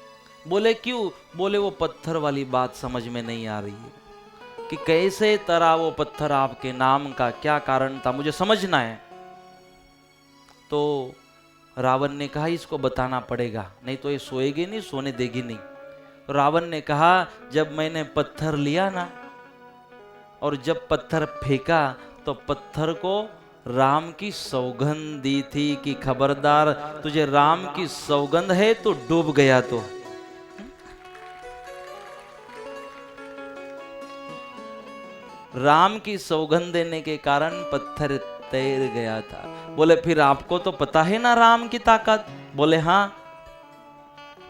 बोले क्यों? बोले वो पत्थर वाली बात समझ में नहीं आ रही है कि कैसे तरा वो पत्थर आपके नाम का, क्या कारण था, मुझे समझना है. तो रावण ने कहा इसको बताना पड़ेगा, नहीं तो ये सोएगी नहीं, सोने देगी नहीं. तो रावण ने कहा जब मैंने पत्थर लिया ना और जब पत्थर फेंका तो पत्थर को राम की सौगंध दी थी कि खबरदार तुझे राम की सौगंध है तो डूब गया. तो राम की सौगंध देने के कारण पत्थर तैर गया था. बोले फिर आपको तो पता है ना राम की ताकत? बोले हाँ,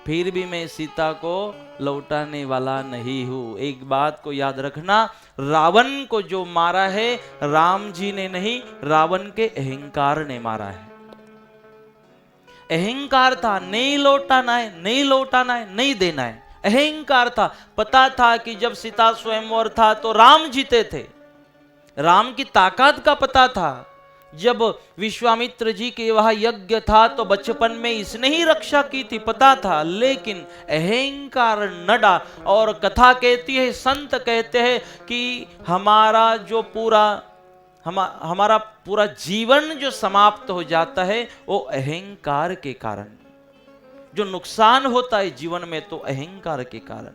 फिर भी मैं सीता को लौटाने वाला नहीं हूं. एक बात को याद रखना, रावण को जो मारा है राम जी ने नहीं, रावण के अहंकार ने मारा है. अहंकार था, नहीं लौटाना है, नहीं लौटाना है, नहीं देना है. अहंकार था. पता था कि जब सीता स्वयंवर था तो राम जीते थे, राम की ताकत का पता था. जब विश्वामित्र जी के वहां यज्ञ था तो बचपन में इसने ही रक्षा की थी, पता था. लेकिन अहंकार नडा. और कथा कहती है, संत कहते हैं कि हमारा जो हमारा पूरा जीवन जो समाप्त हो जाता है वो अहंकार के कारण. जो नुकसान होता है जीवन में तो अहंकार के कारण.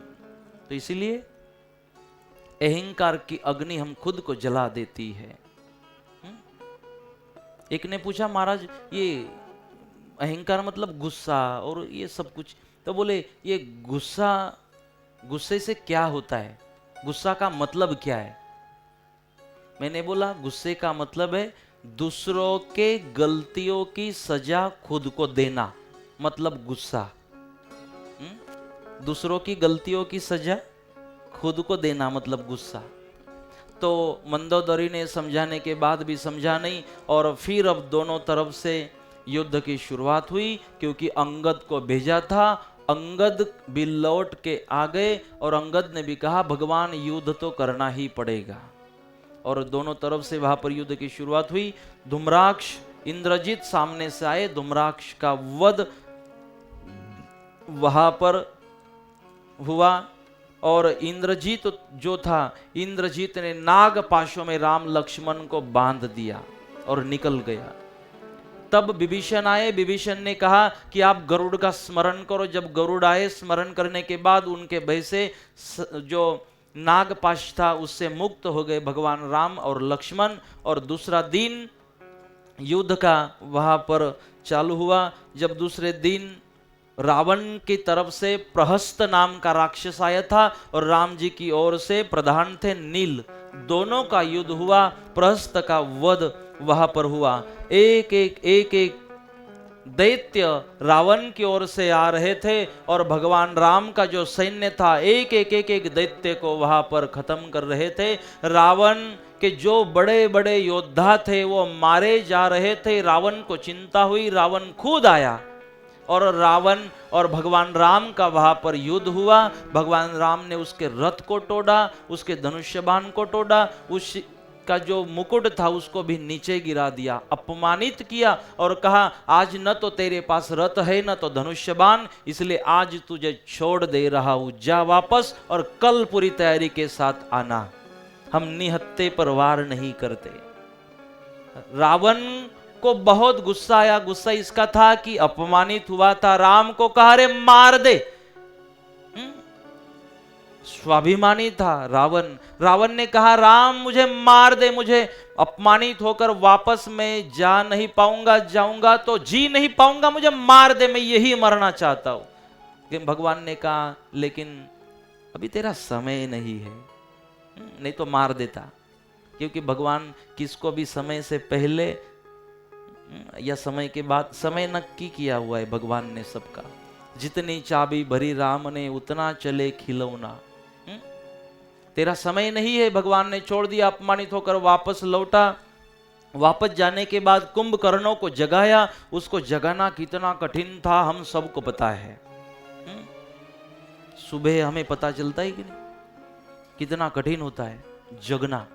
तो इसीलिए अहंकार की अग्नि हम खुद को जला देती है. एक ने पूछा महाराज ये अहंकार मतलब गुस्सा और ये सब कुछ, तो बोले ये गुस्से से क्या होता है, गुस्सा का मतलब क्या है? मैंने बोला गुस्से का मतलब है दूसरों के गलतियों की सजा खुद को देना, मतलब गुस्सा. दूसरों की गलतियों की सजा खुद को देना मतलब गुस्सा. तो मंदोदरी ने समझाने के बाद भी समझा नहीं और फिर अब दोनों तरफ से युद्ध की शुरुआत हुई, क्योंकि अंगद को भेजा था। अंगद भी लौट के आ गए और अंगद ने भी कहा भगवान युद्ध तो करना ही पड़ेगा, और दोनों तरफ से वहां पर युद्ध की शुरुआत हुई। धूम्राक्ष इंद्रजीत सामने से आए, धूम्राक्ष का वध वहां पर हुआ, और इंद्रजीत जो था, इंद्रजीत ने नाग पाशों में राम लक्ष्मण को बांध दिया और निकल गया। तब विभीषण आए, विभीषण ने कहा कि आप गरुड़ का स्मरण करो। जब गरुड़ आए, स्मरण करने के बाद उनके भय से जो नागपाश था उससे मुक्त हो गए भगवान राम और लक्ष्मण। और दूसरा दिन युद्ध का वहां पर चालू हुआ। जब दूसरे दिन रावण की तरफ से प्रहस्त नाम का राक्षस आया था और राम जी की ओर से प्रधान थे नील, दोनों का युद्ध हुआ। प्रहस्त का वध वहां पर हुआ। एक एक दैत्य रावण की ओर से आ रहे थे और भगवान राम का जो सैन्य था एक एक दैत्य को वहां पर खत्म कर रहे थे। रावण के जो बड़े बड़े योद्धा थे वो मारे जा रहे थे। रावण को चिंता हुई, रावण खुद आया और रावण और भगवान राम का वहां पर युद्ध हुआ। भगवान राम ने उसके रथ को तोड़ा, उसके धनुष्यबाण को तोड़ा, उसका जो मुकुट था उसको भी नीचे गिरा दिया, अपमानित किया और कहा आज न तो तेरे पास रथ है न तो धनुष्यबाण, इसलिए आज तुझे छोड़ दे रहा हूं, जा वापस और कल पूरी तैयारी के साथ आना, हम निहत्थे पर वार नहीं करते। रावण को बहुत गुस्सा आया। गुस्सा इसका था कि अपमानित हुआ था, राम को कहा रे मार दे। स्वाभिमानी था रावण। रावण ने कहा राम मुझे मार दे, मुझे अपमानित होकर वापस मैं जा नहीं पाऊंगा, जाऊंगा तो जी नहीं पाऊंगा, मुझे मार दे, मैं यही मरना चाहता हूं। लेकिन भगवान ने कहा लेकिन अभी तेरा समय नहीं है, नहीं तो मार देता। क्योंकि भगवान किसको भी समय से पहले या समय के बाद, समय नक्की किया हुआ है भगवान ने सबका। जितनी चाबी भरी राम ने उतना चले खिलौना। तेरा समय नहीं है, भगवान ने छोड़ दिया। अपमानित होकर वापस लौटा। वापस जाने के बाद कुंभकर्णों को जगाया। उसको जगाना कितना कठिन था हम सबको पता है। सुबह हमें पता चलता है कि नहीं कितना कठिन होता है जगना।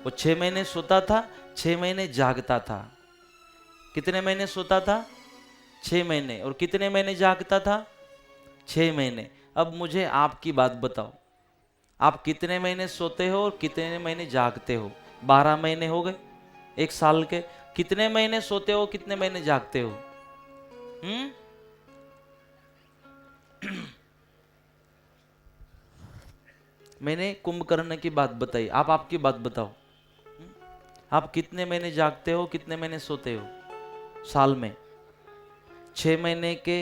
वो 6 महीने सोता था, 6 महीने जागता था। कितने महीने सोता था? 6 महीने। और कितने महीने जागता था? 6 महीने। अब मुझे आपकी बात बताओ, आप कितने महीने सोते हो और कितने महीने जागते हो? 12 महीने हो गए एक साल के। कितने महीने सोते हो, कितने महीने जागते हो? मैंने कुंभकर्ण की बात बताई, आप आपकी बात बताओ। आप कितने महीने जागते हो, कितने महीने सोते हो साल में? 6 महीने के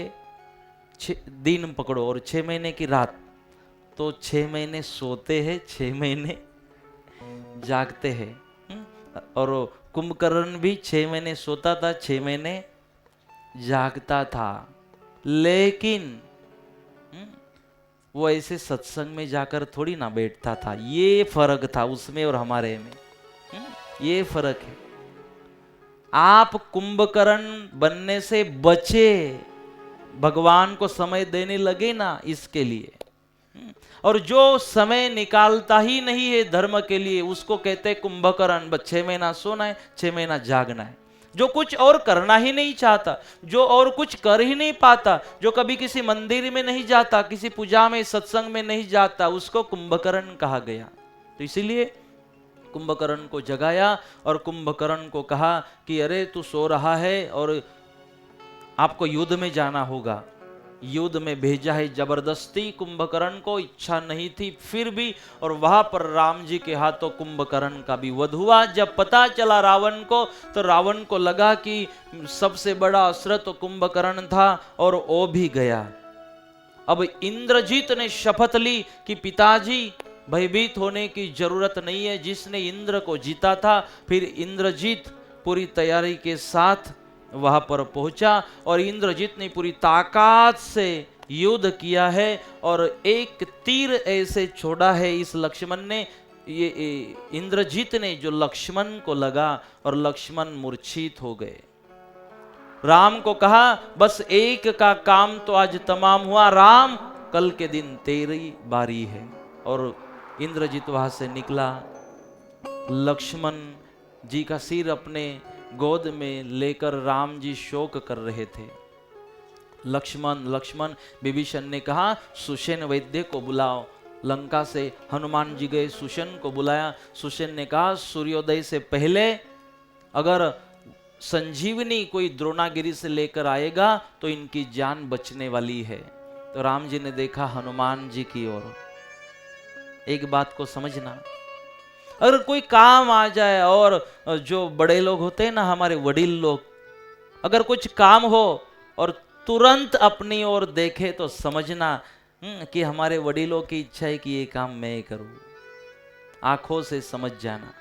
6 दिन पकड़ो और 6 महीने की रात, तो 6 महीने सोते हैं, 6 महीने जागते हैं। और कुंभकर्ण भी 6 महीने सोता था, 6 महीने जागता था। लेकिन वो ऐसे सत्संग में जाकर थोड़ी ना बैठता था। ये फर्क था उसमें और हमारे में, ये फर्क है। आप कुंभकर्ण बनने से बचे, भगवान को समय देने लगे ना, इसके लिए। और जो समय निकालता ही नहीं है धर्म के लिए उसको कहते हैं कुंभकर्ण। बस 6 महीना सोना है, 6 महीना जागना है। जो कुछ और करना ही नहीं चाहता, जो और कुछ कर ही नहीं पाता, जो कभी किसी मंदिर में नहीं जाता, किसी पूजा में सत्संग में नहीं जाता, उसको कुंभकर्ण कहा गया। तो इसीलिए कुंभकर्ण को जगाया और कुंभकर्ण को कहा कि अरे तू सो रहा है और आपको युद्ध में जाना होगा। युद्ध में भेजा है जबरदस्ती। कुंभकर्ण को इच्छा नहीं थी फिर भी, और वहां पर राम जी के हाथों कुंभकर्ण का भी वध हुआ। जब पता चला रावण को, तो रावण को लगा कि सबसे बड़ा अस्त्र तो कुंभकर्ण था और वो भी गया। अब इंद्रजीत ने शपथ ली कि पिताजी भयभीत होने की जरूरत नहीं है। जिसने इंद्र को जीता था, फिर इंद्रजीत पूरी तैयारी के साथ वहां पर पहुंचा और इंद्रजीत ने पूरी ताकत से युद्ध किया है और एक तीर ऐसे छोड़ा है इस लक्ष्मण ने, ये इंद्रजीत ने, जो लक्ष्मण को लगा और लक्ष्मण मूर्छित हो गए। राम को कहा बस एक का काम तो आज तमाम हुआ, राम कल के दिन तेरी बारी है। और इंद्रजीत वहां से निकला। लक्ष्मण जी का सिर अपने गोद में लेकर राम जी शोक कर रहे थे। लक्ष्मण लक्ष्मण विभीषण ने कहा सुषेण वैद्य को बुलाओ। लंका से हनुमान जी गए, सुषेण को बुलाया। सुषेण ने कहा सूर्योदय से पहले अगर संजीवनी कोई द्रोणागिरी से लेकर आएगा तो इनकी जान बचने वाली है। तो राम जी ने देखा हनुमान जी की ओर। एक बात को समझना, अगर कोई काम आ जाए और जो बड़े लोग होते हैं ना, हमारे वडील लोग, अगर कुछ काम हो और तुरंत अपनी ओर देखे तो समझना कि हमारे वडीलों की इच्छा है कि ये काम मैं करूं। आंखों से समझ जाना।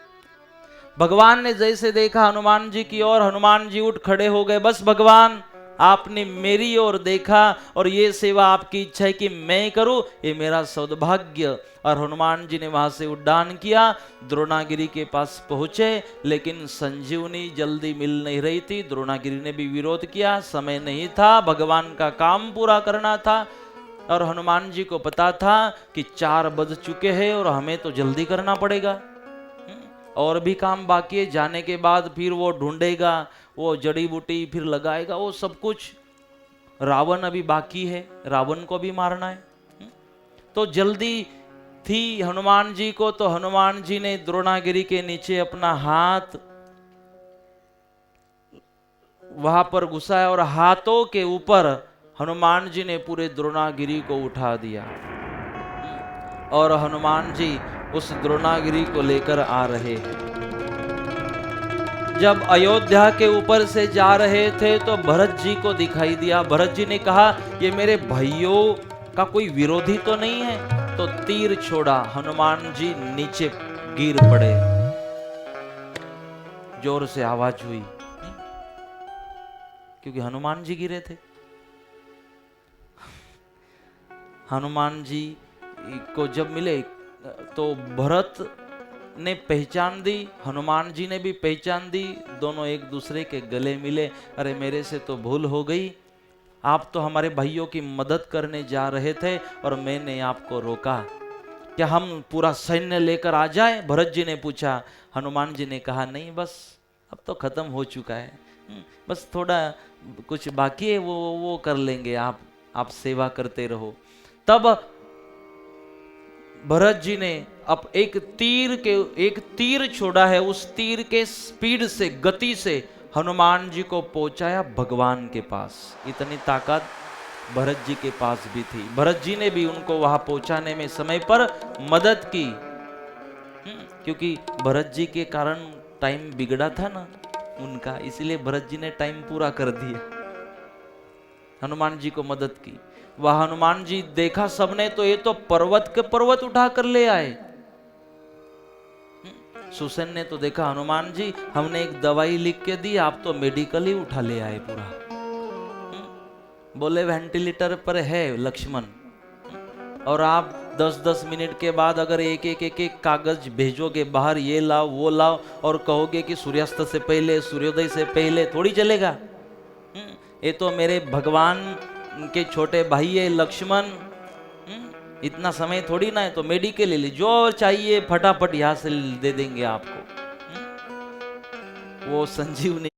भगवान ने जैसे देखा हनुमान जी की ओर, हनुमान जी उठ खड़े हो गए। बस भगवान आपने मेरी ओर देखा और ये सेवा आपकी इच्छा है कि मैं करूं, ये मेरा सौभाग्य। और हनुमान जी ने वहां से उड्डान किया, द्रोणागिरी के पास पहुंचे, लेकिन संजीवनी जल्दी मिल नहीं रही थी। द्रोणागिरी ने भी विरोध किया, समय नहीं था, भगवान का काम पूरा करना था। और हनुमान जी को पता था कि 4 बज चुके हैं और हमें तो जल्दी करना पड़ेगा, और भी काम बाकी है। जाने के बाद फिर वो ढूंढेगा, वो जड़ी बूटी फिर लगाएगा, वो सब कुछ। रावण अभी बाकी है, रावण को भी मारना है। तो जल्दी थी हनुमान जी को। तो हनुमान जी ने द्रोणागिरी के नीचे अपना हाथ वहां पर घुसाया और हाथों के ऊपर हनुमान जी ने पूरे द्रोणागिरी को उठा दिया। और हनुमान जी उस द्रोणागिरी को लेकर आ रहे हैं। जब अयोध्या के ऊपर से जा रहे थे तो भरत जी को दिखाई दिया। भरत जी ने कहा ये मेरे भाइयों का कोई विरोधी तो नहीं है। तो तीर छोड़ा, हनुमान जी नीचे गिर पड़े। जोर से आवाज हुई क्योंकि हनुमान जी गिरे थे। हनुमान जी को जब मिले तो भरत ने पहचान दी, हनुमान जी ने भी पहचान दी। दोनों एक दूसरे के गले मिले। अरे मेरे से तो भूल हो गई, आप तो हमारे भाइयों की मदद करने जा रहे थे और मैंने आपको रोका। क्या हम पूरा सैन्य लेकर आ जाएं? भरत जी ने पूछा। हनुमान जी ने कहा नहीं, बस अब तो खत्म हो चुका है, बस थोड़ा कुछ बाकी है, वो कर लेंगे, आप सेवा करते रहो। तब भरत जी ने अब एक तीर छोड़ा है, उस तीर के स्पीड से, गति से हनुमान जी को पहुंचाया भगवान के पास। इतनी ताकत भरत जी के पास भी थी। भरत जी ने भी उनको वहां पहुंचाने में समय पर मदद की, क्योंकि भरत जी के कारण टाइम बिगड़ा था ना उनका, इसलिए भरत जी ने टाइम पूरा कर दिया, हनुमान जी को मदद की। वह हनुमान जी देखा सबने तो ये तो पर्वत के पर्वत उठा कर ले आए। सुसेन ने तो देखा हनुमान जी हमने एक दवाई लिख के दी, आप तो मेडिकल ही उठा ले आए पूरा। बोले वेंटिलेटर पर है लक्ष्मण, और आप 10-10 मिनट के बाद अगर एक कागज भेजोगे बाहर, ये लाओ वो लाओ, और कहोगे कि सूर्यास्त से पहले, सूर्योदय से पहले, थोड़ी चलेगा। ये तो मेरे भगवान के छोटे भाई है लक्ष्मण, इतना समय थोड़ी ना है, तो मेडिकल ले ली, जो चाहिए फटाफट यहां से दे देंगे आपको। वो संजीवनी